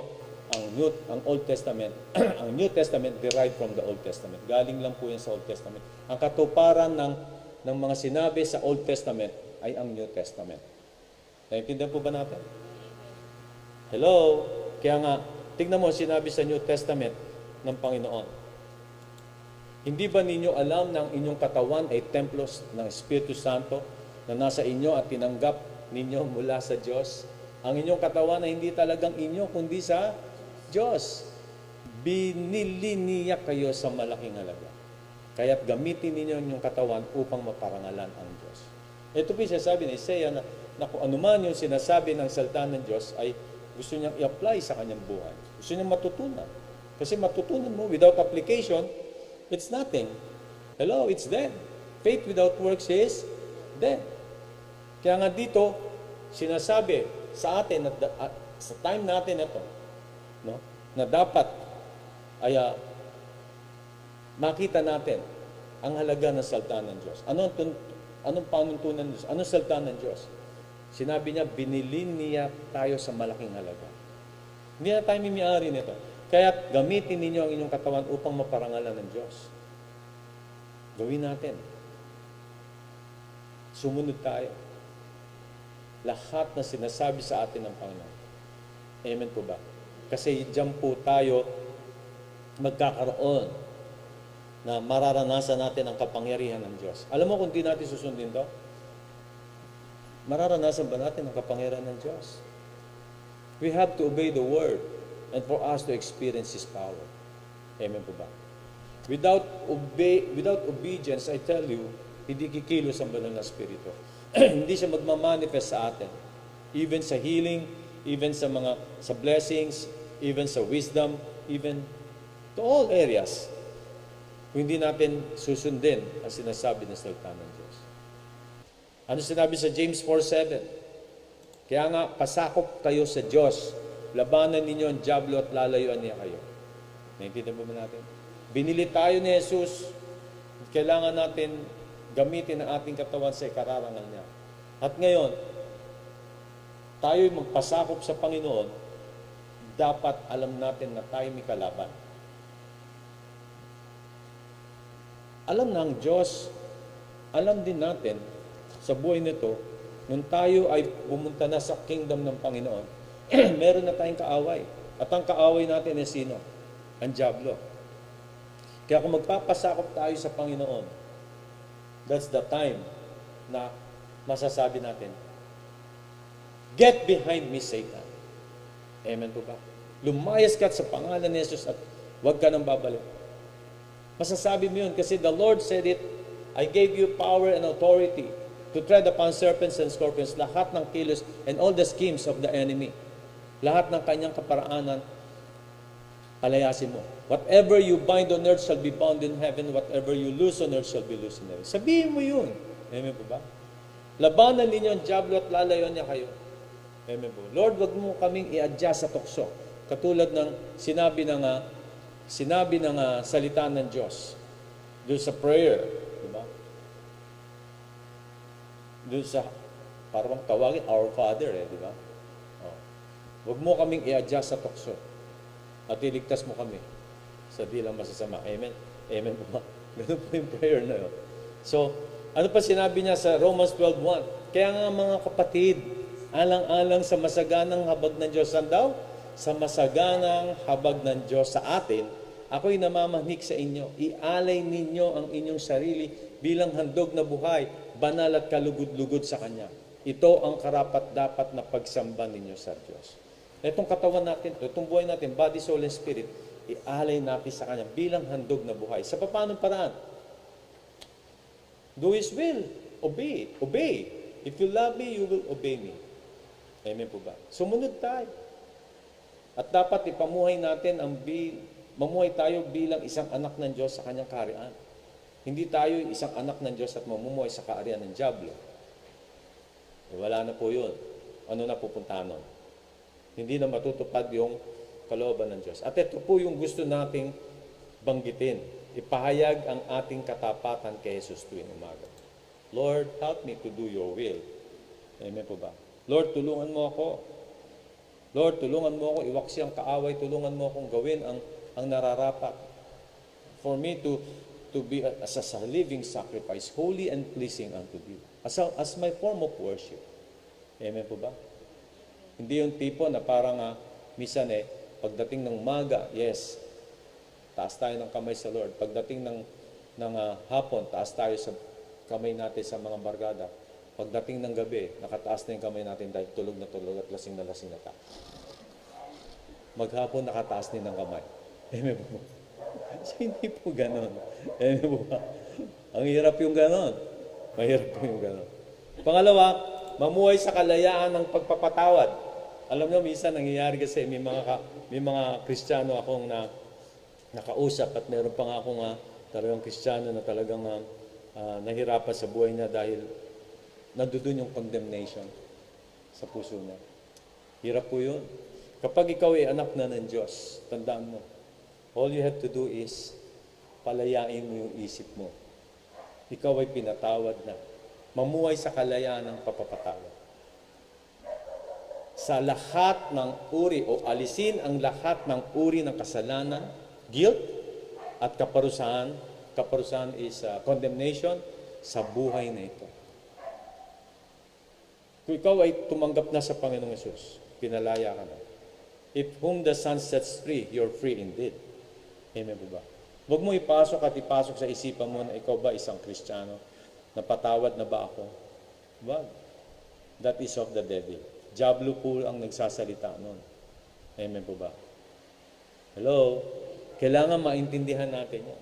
ang Old Testament, ang New Testament derived from the Old Testament. Galing lang po yan sa Old Testament. Ang katuparan ng mga sinabi sa Old Testament ay ang New Testament. Naintindihan po ba natin? Hello? Kaya nga, Tingnan mo, sinabi sa New Testament ng Panginoon. Hindi ba ninyo alam na ang inyong katawan ay templos ng Espiritu Santo na nasa inyo at tinanggap ninyo mula sa Diyos? Ang inyong katawan ay hindi talagang inyo, kundi sa Diyos. Binili niya kayo sa malaking halaga. Kaya't gamitin ninyo ang inyong katawan upang maparangalan ang Diyos. Ito po sinasabi ni Isaiah na kung anuman yung sinasabi ng salita ng Diyos ay gusto niyang i-apply sa kanyang buhay. Gusto niyang matutunan. Kasi matutunan mo without application, it's nothing. Hello, it's dead. Faith without works is dead. Kaya nga dito, sinasabi sa atin at sa time natin ito, no, na dapat ay makita natin ang halaga ng salita ng Diyos. Anong panuntunan ng Diyos? Anong salita ng Diyos? Sinabi niya, binilin niya tayo sa malaking halaga. Hindi na tayo mimiari nito. Kaya gamitin ninyo ang inyong katawan upang maparangalan ng Diyos. Gawin natin. Sumunod tayo. Lahat na sinasabi sa atin ng Panginoon. Amen po ba? Kasi diyan po tayo magkakaroon na mararanasan natin ang kapangyarihan ng Diyos. Alam mo kung di natin susundin to, mararanasan ba natin ang kapangyarihan ng Diyos? We have to obey the Word and for us to experience His power. Amen po ba? Without obedience, I tell you, hindi kikilos ang banal na Espiritu. Hindi siya magmamanifest sa atin. Even sa healing, even sa blessings, even sa wisdom, even to all areas. Kung hindi natin susundin ang sinasabi ng salita ng Diyos. Ano sinabi sa James 4:7? Kaya nga, pasakop kayo sa Diyos. Labanan ninyo ang dyablo at lalayuan niya kayo. Naintindihan ba natin? Binili tayo ni Jesus. Kailangan natin gamitin ang ating katawan sa ikararangal niya. At ngayon, tayo'y magpasakop sa Panginoon, dapat alam natin na tayo may kalaban. Alam ng Diyos, alam din natin sa buhay nito, nung tayo ay pumunta na sa kingdom ng Panginoon, meron na tayong kaaway. At ang kaaway natin ay sino? Ang dyablo. Kaya kung magpapasakop tayo sa Panginoon, that's the time na masasabi natin, get behind me, Satan. Amen po ba? Lumayas ka sa pangalan ni Jesus at huwag ka nang babalik. Masasabi mo yun kasi the Lord said it, I gave you power and authority to tread upon serpents and scorpions, lahat ng kilos and all the schemes of the enemy. Lahat ng kanyang kaparaanan, palayasin mo. Whatever you bind on earth shall be bound in heaven. Whatever you loose on earth shall be loose in heaven. Sabihin mo yun. Amen po ba? Labanan ninyo ang dyablo at lalayon niya kayo. Amen po. Lord, wag mo kaming i-adjust sa tukso. Katulad ng sinabi ng salita ng Diyos. Doon sa prayer. Diba? Doon sa, parang tawagin, Our Father, diba? Huwag mo kaming i-adjust sa tukso. At iligtas mo kami sa dilang masasama. Amen? Amen po ba? Ganun po yung prayer na yun. So, ano pa sinabi niya sa Romans 12:1? Kaya nga mga kapatid, alang-alang sa masaganang habag ng Diyos. Saan daw? Sa masaganang habag ng Diyos sa atin, ako'y namamahik sa inyo. Ialay ninyo ang inyong sarili bilang handog na buhay, banal at kalugod-lugod sa Kanya. Ito ang karapat-dapat na pagsamba ninyo sa Diyos. Itong katawan natin, itong buhay natin, body, soul, and spirit, ialay natin sa Kanya bilang handog na buhay. Sa paanong paraan? Do His will. Obey. Obey. If you love me, you will obey me. Amen po ba? Sumunod tayo. At dapat ipamuhay natin mamuhay tayo bilang isang anak ng Diyos sa Kanyang kaharian. Hindi tayo isang anak ng Diyos at mamumuhay sa kaharian ng dyablo. Wala na po yun. Ano na pupuntahan nun? Hindi na matutupad yung kalooban ng Diyos. At ito po yung gusto nating banggitin. Ipahayag ang ating katapatan kay Jesus tuwing umaga. Lord, help me to do your will. Amen po ba? Lord, tulungan mo ako. Lord, tulungan mo ako iwaksi ang kaaway. Tulungan mo akong gawin ang nararapat. For me to be as a living sacrifice, holy and pleasing unto Thee. As my form of worship. Amen po ba? Hindi yung tipo na parang minsan Pagdating ng umaga, yes, taas tayo ng kamay sa Lord. Pagdating ng hapon, taas tayo sa kamay natin sa mga barkada. Pagdating ng gabi, nakataas na yung kamay natin dahil tulog at lasing na tayo. Maghapon, nakataas din ng kamay. Amen po. So, hindi po ganon. Amen po ba? Ang hirap yung ganon. Mahirap po yung ganon. Pangalawa, mamuhay sa kalayaan ng pagpapatawad. Alam nyo, minsan nangyayari kasi may mga Kristiyano akong nakausap at meron pa nga akong talagang Kristiyano na talagang nahirapan sa buhay niya dahil nandoon yung condemnation sa puso niya. Hirap po yun. Kapag ikaw ay anak na ng Diyos, tandaan mo, all you have to do is palayain mo yung isip mo. Ikaw ay pinatawad na. Mamuhay sa kalayaan ng papapatawad. Sa lahat ng uri o alisin ang lahat ng uri ng kasalanan, guilt at kaparusahan. Kaparusahan is condemnation sa buhay na ito. Kung ikaw ay tumanggap na sa Panginoong Yesus, pinalaya ka na. If whom the Son sets free, you're free indeed. Amen po ba? Huwag mo ipasok sa isipan mo na ikaw ba isang Kristiyano? Napatawad na ba ako? Wag. That is of the devil. Diablo po ang nagsasalita nun. Amen po ba? Hello? Kailangan maintindihan natin yan.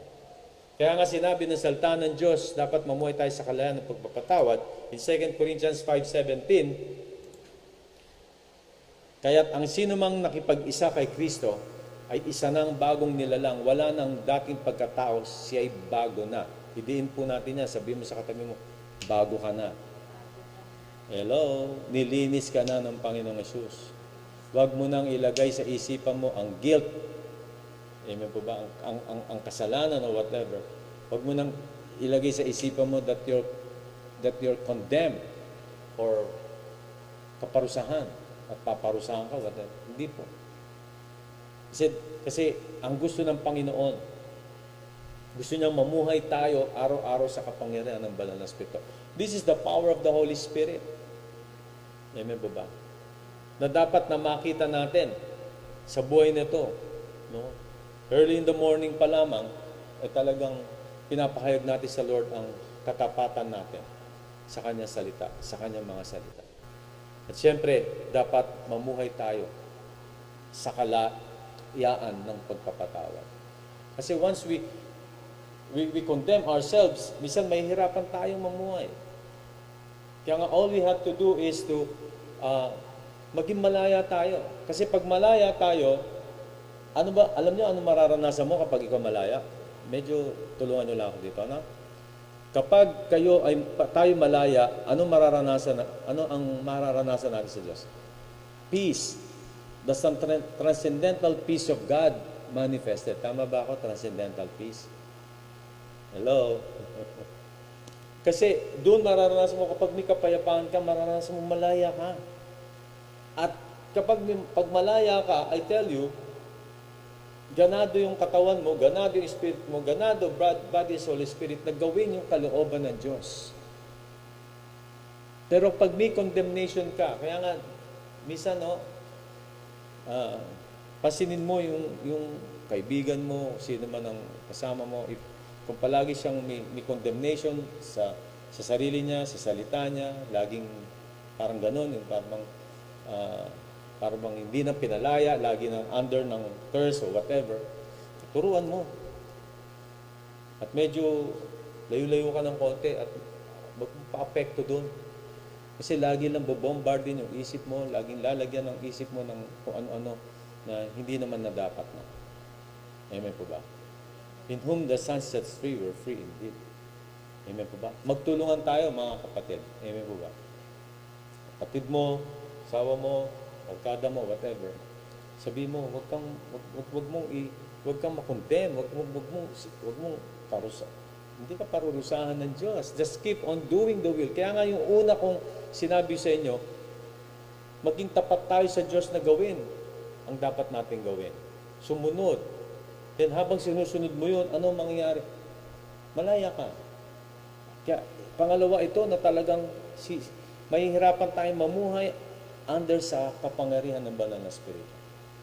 Kaya nga sinabi ng salita ng Diyos, dapat mamuhay tayo sa kalayaan ng pagpapatawad. In 2 Corinthians 5:17, kaya't ang sino mang nakipag-isa kay Kristo ay isa ng bagong nilalang. Wala nang dating pagkatao, siya ay bago na. Idiin po natin yan. Sabihin mo sa katabi mo, bago ka na. Hello? Nilinis ka na ng Panginoong Yesus. Huwag mo nang ilagay sa isipan mo ang guilt. Amen po ba? Ang kasalanan o whatever. Huwag mo nang ilagay sa isipan mo that you're condemned or kaparusahan at paparusahan ka. Whatever. Hindi po. Kasi ang gusto ng Panginoon, gusto niyang mamuhay tayo araw-araw sa kapangyarihan ng Banal na Espiritu. This is the power of the Holy Spirit. Amen po ba? Na dapat na makita natin sa buhay nito. No? Early in the morning pa lamang, ay talagang pinapahayag natin sa Lord ang katapatan natin sa Kanyang salita, sa Kanyang mga salita. At siyempre, dapat mamuhay tayo sa kalayaan ng pagpapatawad. Kasi once we condemn ourselves, minsan mahihirapan tayong mamuhay. Kaya nga, all we have to do is to maging malaya tayo. Kasi pag malaya tayo, alam niyo ano mararanasan mo kapag ikaw malaya? Medyo tulungan niyo lang ako dito, ano? Kapag tayo malaya, ano ang mararanasan natin sa Diyos? Peace. The transcendental peace of God manifested. Tama ba ako? Transcendental peace. Hello? Kasi doon mararanasan mo, kapag may kapayapaan ka, mararanasan mo malaya ka. At pag malaya ka, I tell you, ganado yung katawan mo, ganado yung spirit mo, ganado body, soul, spirit, na gawin yung kalooban ng Diyos. Pero pag may condemnation ka, kaya nga, minsan, pasinin mo yung kaibigan mo, sino man ang kasama mo, kung palagi siyang may condemnation sa sarili niya, sa salita niya, laging parang ganun, yung parang hindi na pinalaya, lagi na under ng curse or whatever, turuan mo. At medyo layo-layo ka ng konti at magpa-apekto doon. Kasi lagi lang bobombard din yung isip mo, laging lalagyan ng isip mo ng kung ano-ano na hindi naman na dapat na. Amen po ba? In whom the Son sets free, we're free indeed. Amen po ba? Magtulungan tayo mga kapatid. Amen po ba? Kapatid mo, asawa mo, barkada mo, whatever. Sabi mo, wag kang makondem, wag mong parusa. Hindi ka parurusahan ng Diyos. Just keep on doing the will. Kaya nga yung una kong sinabi sa inyo, maging tapat tayo sa Diyos na gawin ang dapat natin gawin. Sumunod. Then habang sinusunod mo yun, ano mangyayari? Malaya ka. Kaya pangalawa ito na talagang mahihirapan tayong mamuhay under sa kapangyarihan ng Banal na Espiritu.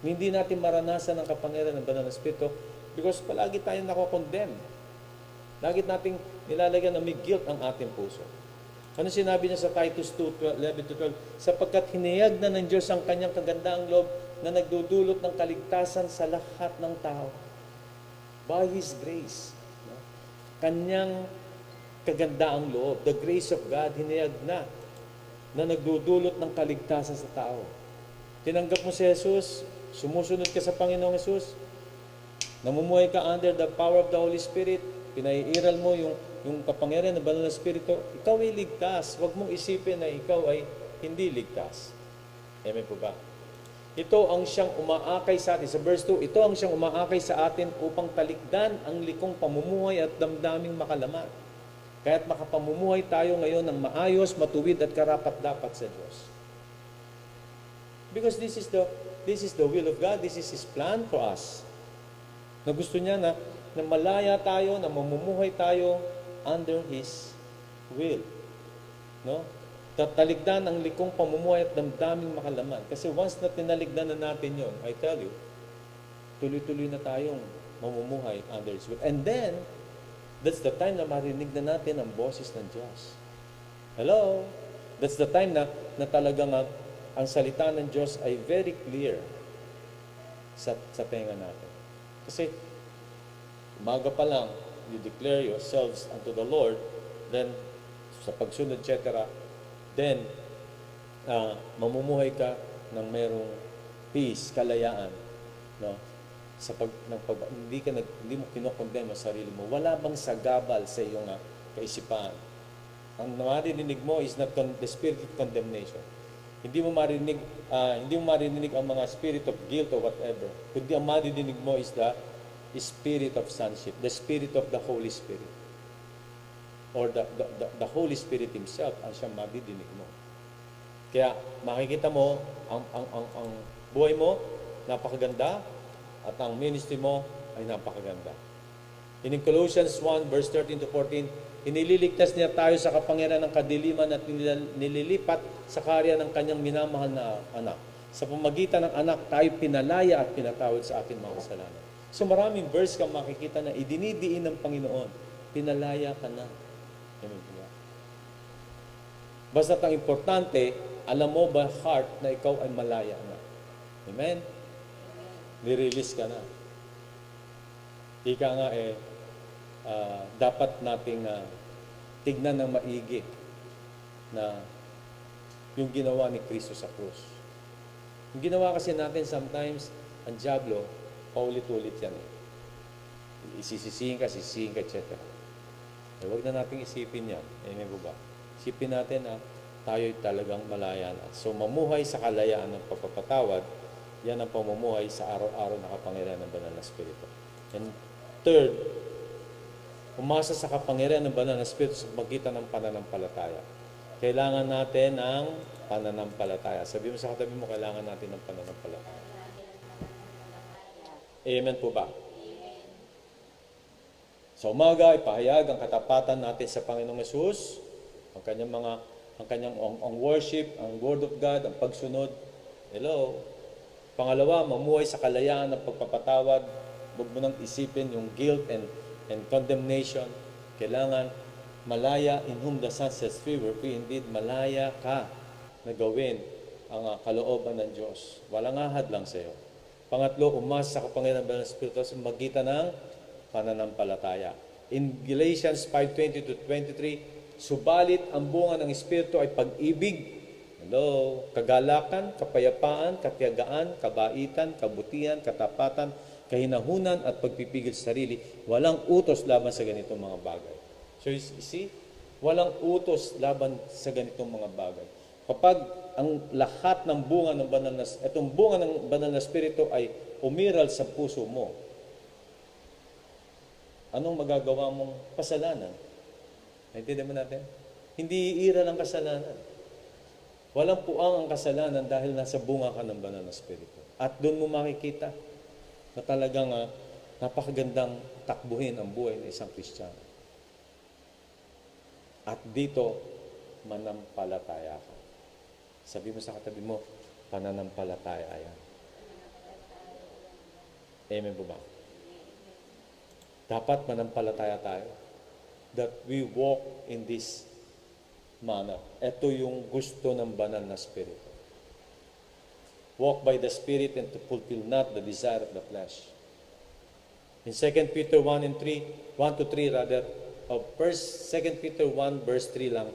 Hindi natin maranasan ang kapangyarihan ng banal na Espiritu because palagi tayong nako-condemn. Lagi nating nilalagyan na may guilt ang ating puso. Ano sinabi niya sa Titus 2:11-12? Sapagkat hinayag na ng Diyos ang kanyang kagandaang loob na nagdudulot ng kaligtasan sa lahat ng tao. By His grace. No? Kanyang kagandaang loob, the grace of God, hinayag na nagdudulot ng kaligtasan sa tao. Tinanggap mo si Jesus, sumusunod ka sa Panginoong Jesus, namumuhay ka under the power of the Holy Spirit, pinaiiral mo yung kapangyarihan ng banal na Espiritu, ikaw ay ligtas. Huwag mong isipin na ikaw ay hindi ligtas. Amen po ba? Ito ang siyang umaakay sa atin. Sa verse 2, ito ang siyang umaakay sa atin upang talikdan ang likong pamumuhay at damdaming makalamat. Kaya't makapamumuhay tayo ngayon ng maayos, matuwid at karapat-dapat sa Diyos. Because this is the will of God. This is His plan for us. Na gusto niya na malaya tayo, na mamumuhay tayo under His will. No? Tataligdan ang likong pamumuhay at damdaming makalaman. Kasi once na tinaligdan na natin yon, I tell you, tuloy-tuloy na tayong mamumuhay under His will. And then, that's the time na marinig na natin ang boses ng Diyos. Hello? That's the time na talagang ang salita ng Diyos ay very clear sa tenga natin. Kasi, umaga pa lang, you declare yourselves unto the Lord, then, sa pagsunod, etc., then, mamumuhay ka ng merong peace, kalayaan, no? Hindi mo kinokondem ang sarili mo. Wala bang sagabal sa iyong kaisipan? Ang marinig mo is not the spirit of condemnation. Hindi mo marinig ang mga spirit of guilt or whatever. Kundi ang marinig mo is the spirit of sonship, the spirit of the Holy Spirit. Or the Holy Spirit Himself ang siyang madidinig mo. Kaya makikita mo ang buhay mo napakaganda at ang ministry mo ay napakaganda. In Colossians 1 verse 13-14, inililigtas niya tayo sa kapangyarihan ng kadiliman at nililipat sa karya ng kanyang minamahal na anak. Sa pamagitan ng anak, tayo pinalaya at pinatawad sa ating mga kasalanan. So maraming verse kang makikita na idinidiin ng Panginoon. Pinalaya ka na. Amen. Basta ang importante, alam mo by heart na ikaw ay malaya na. Amen? Nirelease ka na. Ika nga dapat nating tignan ng maigi na yung ginawa ni Kristo sa krus. Yung ginawa kasi natin sometimes, ang dyablo, paulit-ulit yan. Isisisihin ka, etc. Huwag na nating isipin yan. Amen po ba? Isipin natin na tayo'y talagang malaya na. So, mamuhay sa kalayaan ng pagpapatawad, yan ang pamumuhay sa araw-araw na kapangyarihan ng banal na Espiritu. And third, umasa sa kapangyarihan ng banal na Espiritu sa magitan ng pananampalataya. Kailangan natin ng pananampalataya. Sabi mo sa katabi mo, kailangan natin ng pananampalataya. Amen po ba? Sa umaga, ipahayag ang katapatan natin sa Panginoong Yesus, ang kanyang worship, ang Word of God, ang pagsunod. Hello? Pangalawa, mamuhay sa kalayaan ng pagpapatawad. Huwag mo nang isipin yung guilt and condemnation. Kailangan malaya in whom the Son sets free, were free indeed. Malaya ka na gawin ang kalooban ng Diyos. Walang ahad lang sa iyo. Pangatlo, umasa sa kapangyarihan ng Espiritu sa magitan ng pananampalataya. In Galatians 5:20-23, subalit ang bunga ng Espiritu ay pag-ibig, kagalakan, kapayapaan, katiyagaan, kabaitan, kabutihan, katapatan, kahinahunan at pagpipigil sa sarili. Walang utos laban sa ganitong mga bagay. So you see, walang utos laban sa ganitong mga bagay. Kapag ang lahat ng bunga ng banal na, itong bunga ng banal na Espiritu ay umiral sa puso mo, anong magagawa mong kasalanan? Naintindihan mo natin? Hindi iiral ang kasalanan. Walang puang ang kasalanan dahil nasa bunga ka ng banal na Espiritu. At doon mo makikita na talagang napakagandang takbuhin ang buhay ng isang Kristiyano. At dito, manampalataya ka. Sabi mo sa katabi mo, pananampalataya yan. Amen po ba? Dapat manampalataya tayo that we walk in this manner. Ito yung gusto ng banal na Espiritu. Walk by the Spirit and to fulfill not the desire of the flesh. In 2 Peter 1 and 3, 1 to 3 rather, of 2 Peter 1 verse 3 lang,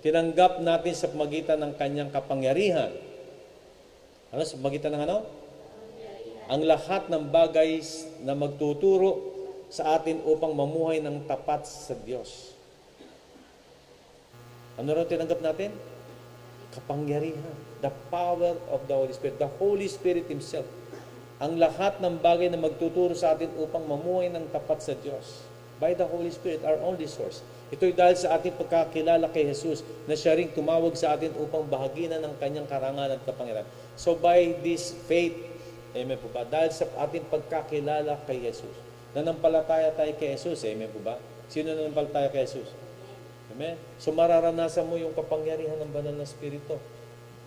tinanggap natin sa pamagitan ng kanyang kapangyarihan. Ano? Sa pamagitan ng ano? Ang lahat ng bagay na magtuturo sa atin upang mamuhay ng tapat sa Diyos. Ano raw tinanggap natin? Kapangyarihan. The power of the Holy Spirit. The Holy Spirit Himself. Ang lahat ng bagay na magtuturo sa atin upang mamuhay ng tapat sa Diyos. By the Holy Spirit, our only source. Ito'y dahil sa ating pagkakilala kay Jesus na siya ring tumawag sa atin upang bahaginan ng kanyang karangalan at kapangyarihan. So by this faith, amen po ba? Dahil sa ating pagkakilala kay Jesus, nanampalataya tayo kay Jesus, amen po ba? Sino nanampalataya kay Jesus? Amen? So mararanasan mo yung kapangyarihan ng banal na Espiritu.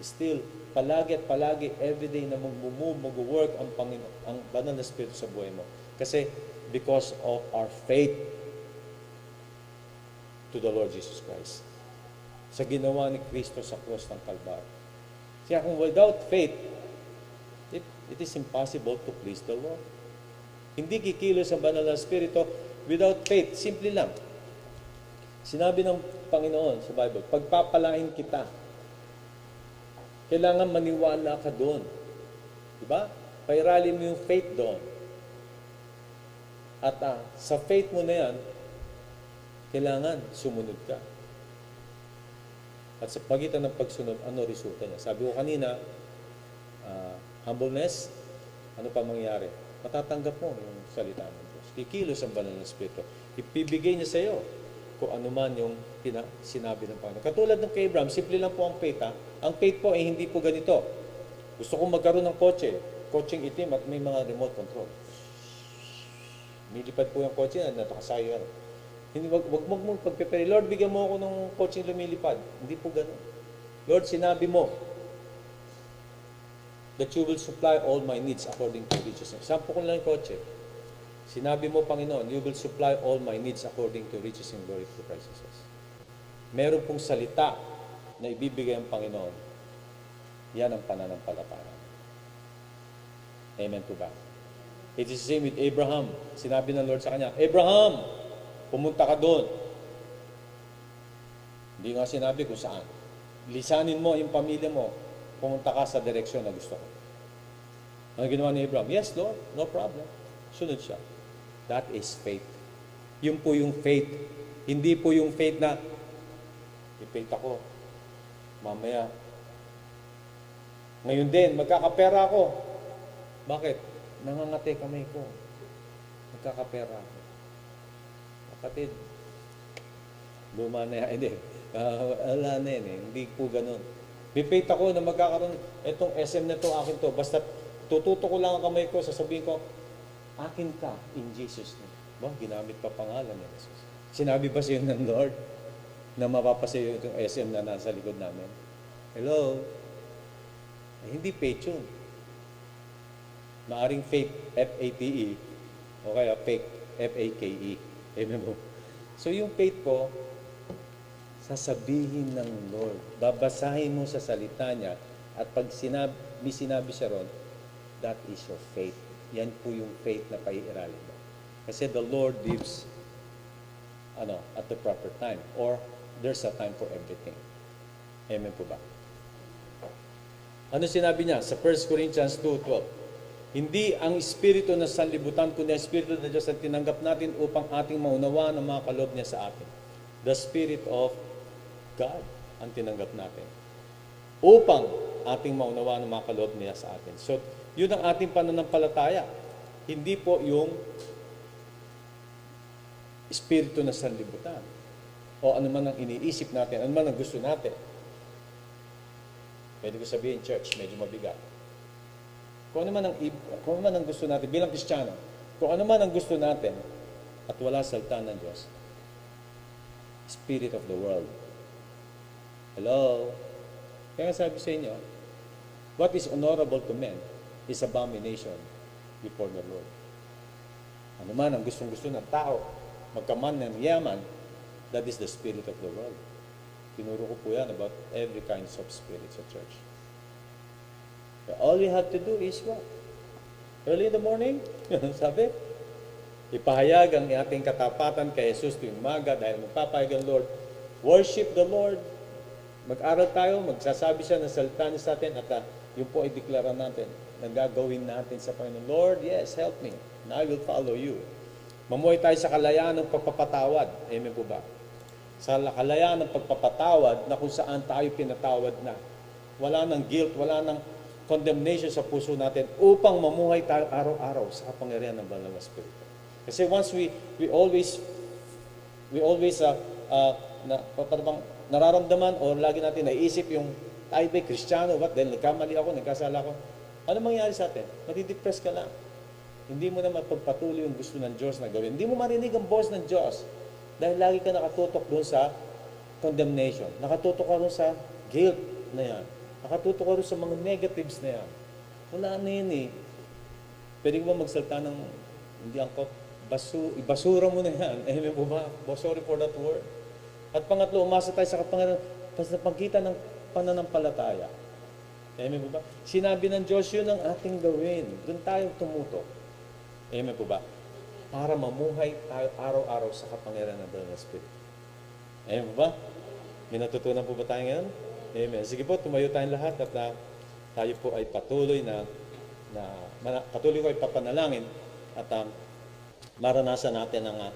Still, palagi at palagi, everyday na mag-move, mag-work ang Panginoon, ang banal na Espiritu sa buhay mo. Kasi, because of our faith to the Lord Jesus Christ. Sa ginawa ni Kristo sa cross ng Kalbaryo. Kaya kung without faith, it is impossible to please the Lord. Hindi kikilos ang banal na Espiritu without faith. Simple lang. Sinabi ng Panginoon sa Bible, pagpapalain kita. Kailangan maniwala ka doon. Diba? Pairali mo yung faith doon. At sa faith mo na yan, kailangan sumunod ka. At sa pagitan ng pagsunod, ano resulta niya? Sabi ko kanina, humbleness, ano pa mangyayari? Matatanggap mo yung salita ng Diyos. Kikilos ang banal ng Espiritu. Ipibigay niya sa iyo kung ano man yung sinabi ng Panginoon. Katulad ng kay Abraham, simple lang po ang faith. Ang faith po ay hindi po ganito. Gusto kong magkaroon ng kotse, kotseng itim at may mga remote control. Milipad po yung kotse na natakasayo. Hindi, wag mo pagpipili. Lord, bigyan mo ako ng kotseng lumilipad. Hindi po ganun. Lord, sinabi mo that you will supply all my needs according to riches. Sampo ko lang yung kotse. Sinabi mo, Panginoon, you will supply all my needs according to riches and glory through Christ Jesus. Meron pong salita na ibibigay ang Panginoon. Yan ang pananampalataya. Amen po ba? It is the same with Abraham. Sinabi ng Lord sa kanya, Abraham, pumunta ka doon. Hindi nga sinabi kung saan. Lisanin mo yung pamilya mo, pumunta ka sa direksyon na gusto ko. Ano ginawa ni Abraham? Yes, Lord, no problem. Sunod siya. That is faith. Yun po yung faith. Hindi po yung faith na, i-faith ako, mamaya, ngayon din, magkakapera ako. Bakit? Nangangati kamay ko. Magkakapera ako. Kapatid, luma na yan. Hindi. Ala na yan eh. Hindi po ganun. Bipate ako na magkakaroon, etong SM na to, akin to. Basta tututo ko lang ang kamay ko, sasabihin ko, akin ka in Jesus' name. Ba, ginamit pa pangalan ni Jesus. Sinabi ba siya ng Lord na mapapasaya itong SM na nasa likod namin? Hello? Hindi faith yun. Maaring fake, F-A-T-E, o kaya fake, F-A-K-E. Amen mo? So yung faith po, sasabihin ng Lord, babasahin mo sa salita niya, at pag sinabi siya ron, that is your faith. Yan po yung faith na paiiralin mo. Kasi the Lord gives at the proper time, or there's a time for everything. Amen po ba? Ano sinabi niya sa 1 Corinthians 2:12? Hindi ang Espiritu na sanlibutan, kundi ang Espiritu na Diyos ang tinanggap natin upang ating maunawa ng mga kaloob niya sa atin. The Spirit of God ang tinanggap natin. Upang ating maunawa ng mga kaloob niya sa atin. So, yun ang ating pananampalataya. Hindi po yung Espiritu na sanlibutan. O ano man ang iniisip natin, ano man ang gusto natin. Pwede ko sabihin, church, medyo mabigat. Kung ano man ang gusto natin, bilang Kristiyano, kung ano man ang gusto natin, at wala salita ng Diyos, Spirit of the world. Hello? Kaya sabi sa inyo, what is honorable to men is abomination before the Lord. Ano man ang gustong-gusto ng tao, magkaman ng yaman, that is the spirit of the world. Tinuro ko po yan about every kinds of spirit sa church. But all we have to do is what? Early in the morning, sabi, ipahayag ang ating katapatan kay Jesus tuwing umaga dahil magpapahayag ang Lord. Worship the Lord. Mag-aral tayo, magsasabi siya ng salita niya sa atin at yun po ay deklara natin na gagawin natin sa Panginoon. Lord, yes, help me and I will follow you. Mamuhay tayo sa kalayaan ng pagpapatawad. Amen po ba? Sa kalayaan ng pagpapatawad na kung saan tayo pinatawad na. Wala nang guilt, wala nang condemnation sa puso natin upang mamuhay tayo araw-araw sa kapangyarihan ng Banal na Espiritu. Kasi once we always parang nararamdaman o lagi natin naisip yung tayo ba'y Kristiyano, dahil nagkamali ako, nagkasala ako. Ano mangyayari sa atin? Matidepress ka lang. Hindi mo na mapagpatuloy yung gusto ng Diyos na gawin. Hindi mo marinig ang boss ng Diyos dahil lagi ka nakatutok doon sa condemnation. Nakatutok ka doon sa guilt na yan. Nakatutok ka doon sa mga negatives na yan. Wala na yun eh. Pwede ko ba magsalita ng hindi angkop? Ibasura mo na yan. Amen po ba? Sorry for that word. At pangatlo, umasa tayo sa kapangyarihan sa pagkita ng pananampalataya. Amen po ba? Sinabi ng Diyos yun ang ating gawin. Doon tayo tumutok. Amen po ba? Para mamuhay tayo araw-araw sa kapangyarihan ng Banal na Espiritu. Amen po ba? May natutunan po ba tayo ngayon? Amen. Sige po, tumayo tayong lahat at tayo po ay patuloy patuloy ko ay papanalangin at maranasan natin ang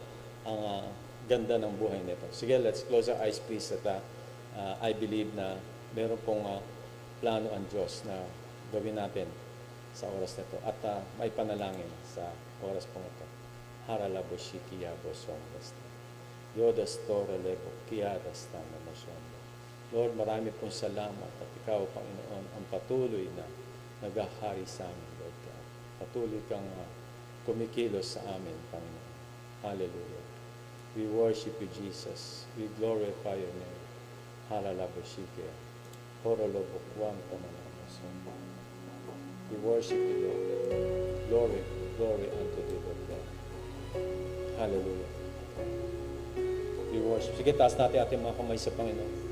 ganda ng buhay nito. Sige, let's close our eyes please at I believe na meron pong plano ang Diyos na gawin natin sa oras nito at may panalangin sa oras pong ito. Haralabo shikiabo songbasta. Yodas tore lebo kiadas tama masonda. Lord, marami pong salamat at ikaw, Panginoon, ang patuloy na naghahari sa amin, Lord God. Patuloy kang kumikilos sa amin, Panginoon. Hallelujah. We worship you, Jesus. We glorify your name. Haralabo shikia. Horolobo kuwang tamanamason. We worship you, Lord. Glory, glory unto thee, Lord God. Hallelujah. We worship. Sige, taas natin ating mga kamay sa Panginoon.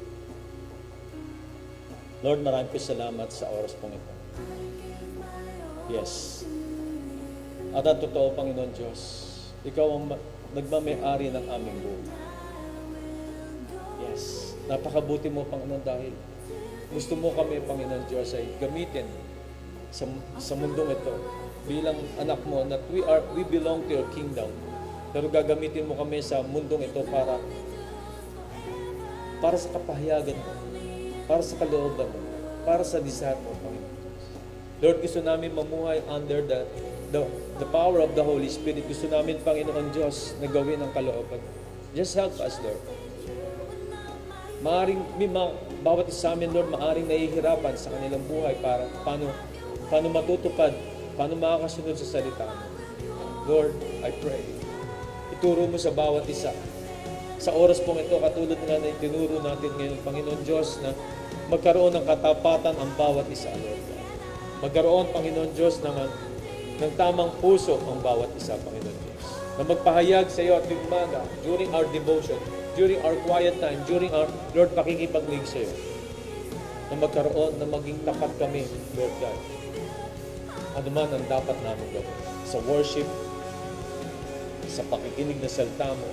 Lord, maraming po salamat sa oras pong ito. Yes. At ang totoo, Panginoon Diyos, ikaw ang nagmamayari ng aming buhay. Yes. Napakabuti mo, Panginoon, dahil gusto mo kami, Panginoon Diyos, ay gamitin sa mundong ito bilang anak mo na we belong to your kingdom. Pero gagamitin mo kami sa mundong ito para sa kapahayagan mo, para sa kalooban mo, para sa desire mo, Panginoon. Lord, gusto namin mamuhay under the power of the Holy Spirit. Gusto namin, Panginoon Diyos, na gawin ang kalooban. Just help us, Lord. Bawat isa sa amin, Lord, maaring nahihirapan sa kanilang buhay para paano matutupad, paano makakasunod sa salita mo. Lord, I pray, ituro mo sa bawat isa. Sa oras pong ito, katulad nga na itinuro natin ngayon, Panginoon Diyos, na magkaroon ng katapatan ang bawat isa, Lord God. Magkaroon, Panginoon Diyos, ng tamang puso ang bawat isa, Panginoon Diyos. Na magpahayag sa iyo at umaga, during our devotion, during our quiet time, during our, Lord, pakikipaglig sa iyo. Na magkaroon, na maging tapat kami, Lord God. Ano man ang dapat namin gawin. Sa worship, sa pakikinig na salita mo,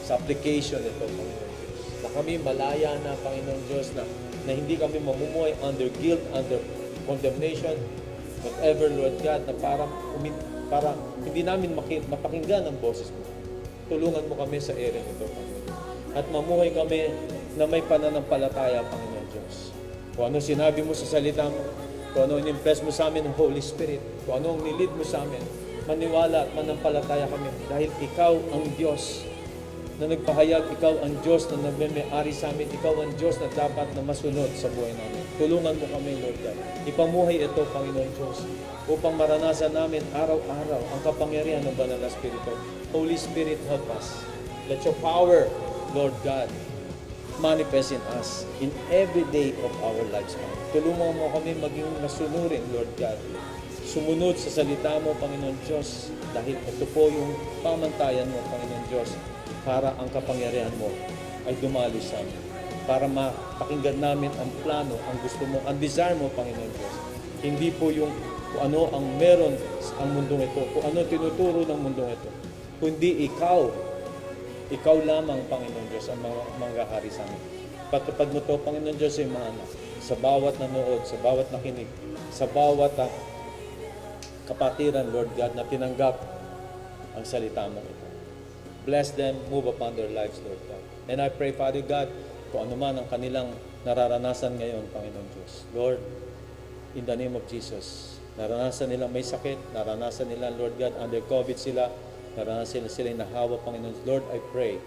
sa application ito, Panginoon Diyos. Na kami malaya na, Panginoon Diyos, na hindi kami mamumuhay under guilt, under condemnation, whatever, Lord God, na para hindi namin mapakinggan ang boses mo. Tulungan mo kami sa area nito, Panginoon. At mamuhay kami na may pananampalataya, Panginoon Diyos. Kung ano sinabi mo sa salita mo, kung ano in-impress mo sa amin ng Holy Spirit, kung ano ang nilid mo sa amin, maniwala at manampalataya kami dahil ikaw ang Diyos na nagpahayag, ikaw ang Diyos na nagme-may-ari sa amin, ikaw ang Diyos na dapat na masunod sa buhay namin. Tulungan mo kami, Lord God. Ipamuhay ito, Panginoon Diyos, upang maranasan namin araw-araw ang kapangyarihan ng Banal na Espiritu. Holy Spirit, help us. Let your power, Lord God, manifest in us in every day of our lives. Tulungan mo kami maging masunurin, Lord God, sumunod sa salita mo, Panginoon Diyos, dahil ito po yung pamantayan mo, Panginoon Diyos, para ang kapangyarihan mo ay dumalo sa amin. Para mapakinggan namin ang plano, ang gusto mo, ang desire mo, Panginoon Diyos. Hindi po yung kung ano ang meron ang mundong ito, kung ano tinuturo ng mundong ito, kundi ikaw lamang, Panginoon Diyos, ang manggahari sa amin. Patupad mo to, Panginoon Diyos, sa mga anak, sa bawat nanood, sa bawat nakinig, sa bawat kapatiran, Lord God, na tinanggap ang salita mo ito. Bless them, move upon their lives, Lord God. And I pray, Father God, kung ano man ang kanilang nararanasan ngayon, Panginoon Diyos. Lord, in the name of Jesus, naranasan nilang may sakit, naranasan nila, Lord God, under COVID sila, naranasan sila nahawa, Panginoon. Lord, I pray,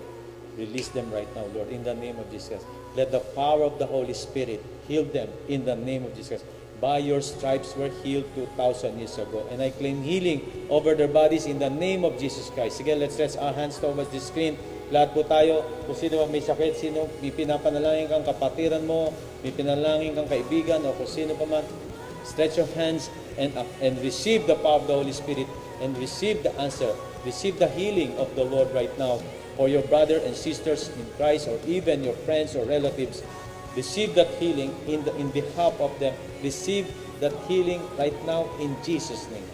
release them right now, Lord, in the name of Jesus. Let the power of the Holy Spirit heal them in the name of Jesus. By your stripes were healed 2,000 years ago. And I claim healing over their bodies in the name of Jesus Christ. Sige, let's stretch our hands towards the screen. Lahat po tayo, kung sino may sakit, sino may pinapanalangin kang kapatiran mo, may pinalangin kang kaibigan, o kung sino pa man, stretch your hands and receive the power of the Holy Spirit and receive the answer. Receive the healing of the Lord right now for your brother and sisters in Christ, or even your friends or relatives. Receive that healing in behalf of them. Receive that healing right now in Jesus' name.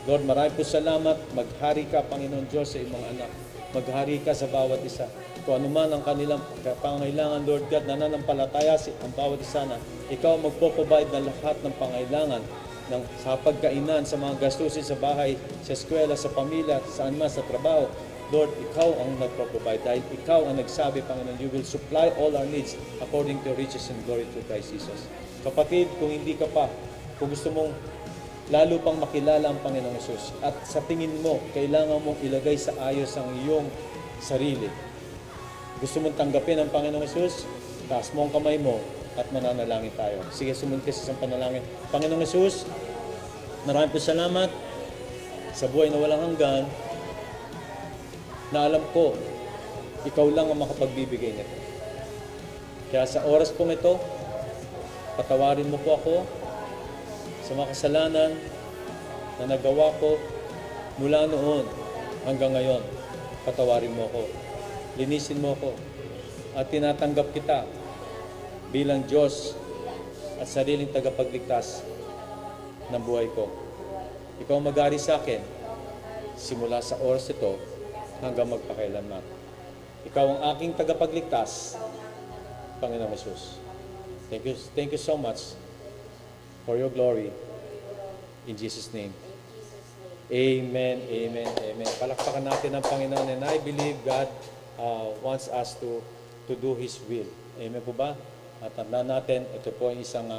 Lord, maraming po salamat. Maghari ka, Panginoon Diyos, sa iyong mga anak. Maghari ka sa bawat isa. Kung ano man ang kanilang pangailangan, Lord God, nananampalataya ang bawat isa na ikaw magpo-provide ng lahat ng pangailangan sa pagkainan, sa mga gastusin sa bahay, sa eskwela, sa pamilya, saan man, sa trabaho. Lord, ikaw ang nagpo-provide dahil ikaw ang nagsabi, Panginoon, you will supply all our needs according to your riches and glory through Christ Jesus. Kapatid, kung hindi ka pa, kung gusto mong lalo pang makilala ang Panginoong Yesus at sa tingin mo, kailangan mong ilagay sa ayos ang iyong sarili. Gusto mong tanggapin ang Panginoong Yesus, taas mo ang kamay mo at mananalangin tayo. Sige, sumunod ka sa isang panalangin. Panginoong Yesus, maraming po salamat sa buhay na walang hanggan na alam ko, ikaw lang ang makapagbibigay nito. Kaya sa oras pong ito, patawarin mo po ako sa mga kasalanan na nagawa ko mula noon hanggang ngayon. Patawarin mo ako. Linisin mo ako. At tinatanggap kita bilang Diyos at sariling tagapagligtas ng buhay ko. Ikaw mag-ari sa akin simula sa oras ito hanggang magpakailanman. Ikaw ang aking tagapagligtas, Panginoong Yesus. Thank you so much for your glory. In Jesus' name. Amen, amen, amen. Palakpakan natin ang Panginoon, and I believe God wants us to do His will. Amen po ba? At tandaan natin, ito po ang isang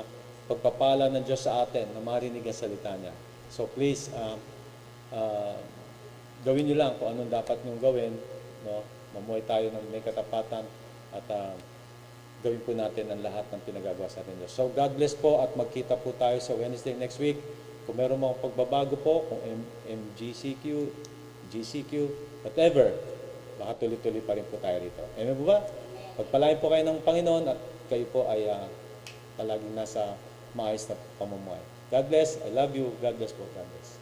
pagpapala ng Diyos sa atin na marinig ang salita niya. So please, gawin niyo lang kung anong dapat niyong gawin. No? Mamuhay tayo ng may katapatan at gawin po natin ang lahat ng pinagagawa sa atin Diyos. So God bless po at magkita po tayo sa Wednesday next week. Kung meron mga pagbabago po, kung MGCQ, GCQ, whatever, baka tuloy-tuloy pa rin po tayo rito. Amen po ba? Pagpalain po kayo ng Panginoon at kayo po ay palaging nasa maayos na pamumuhay. God bless. I love you. God bless po. God bless.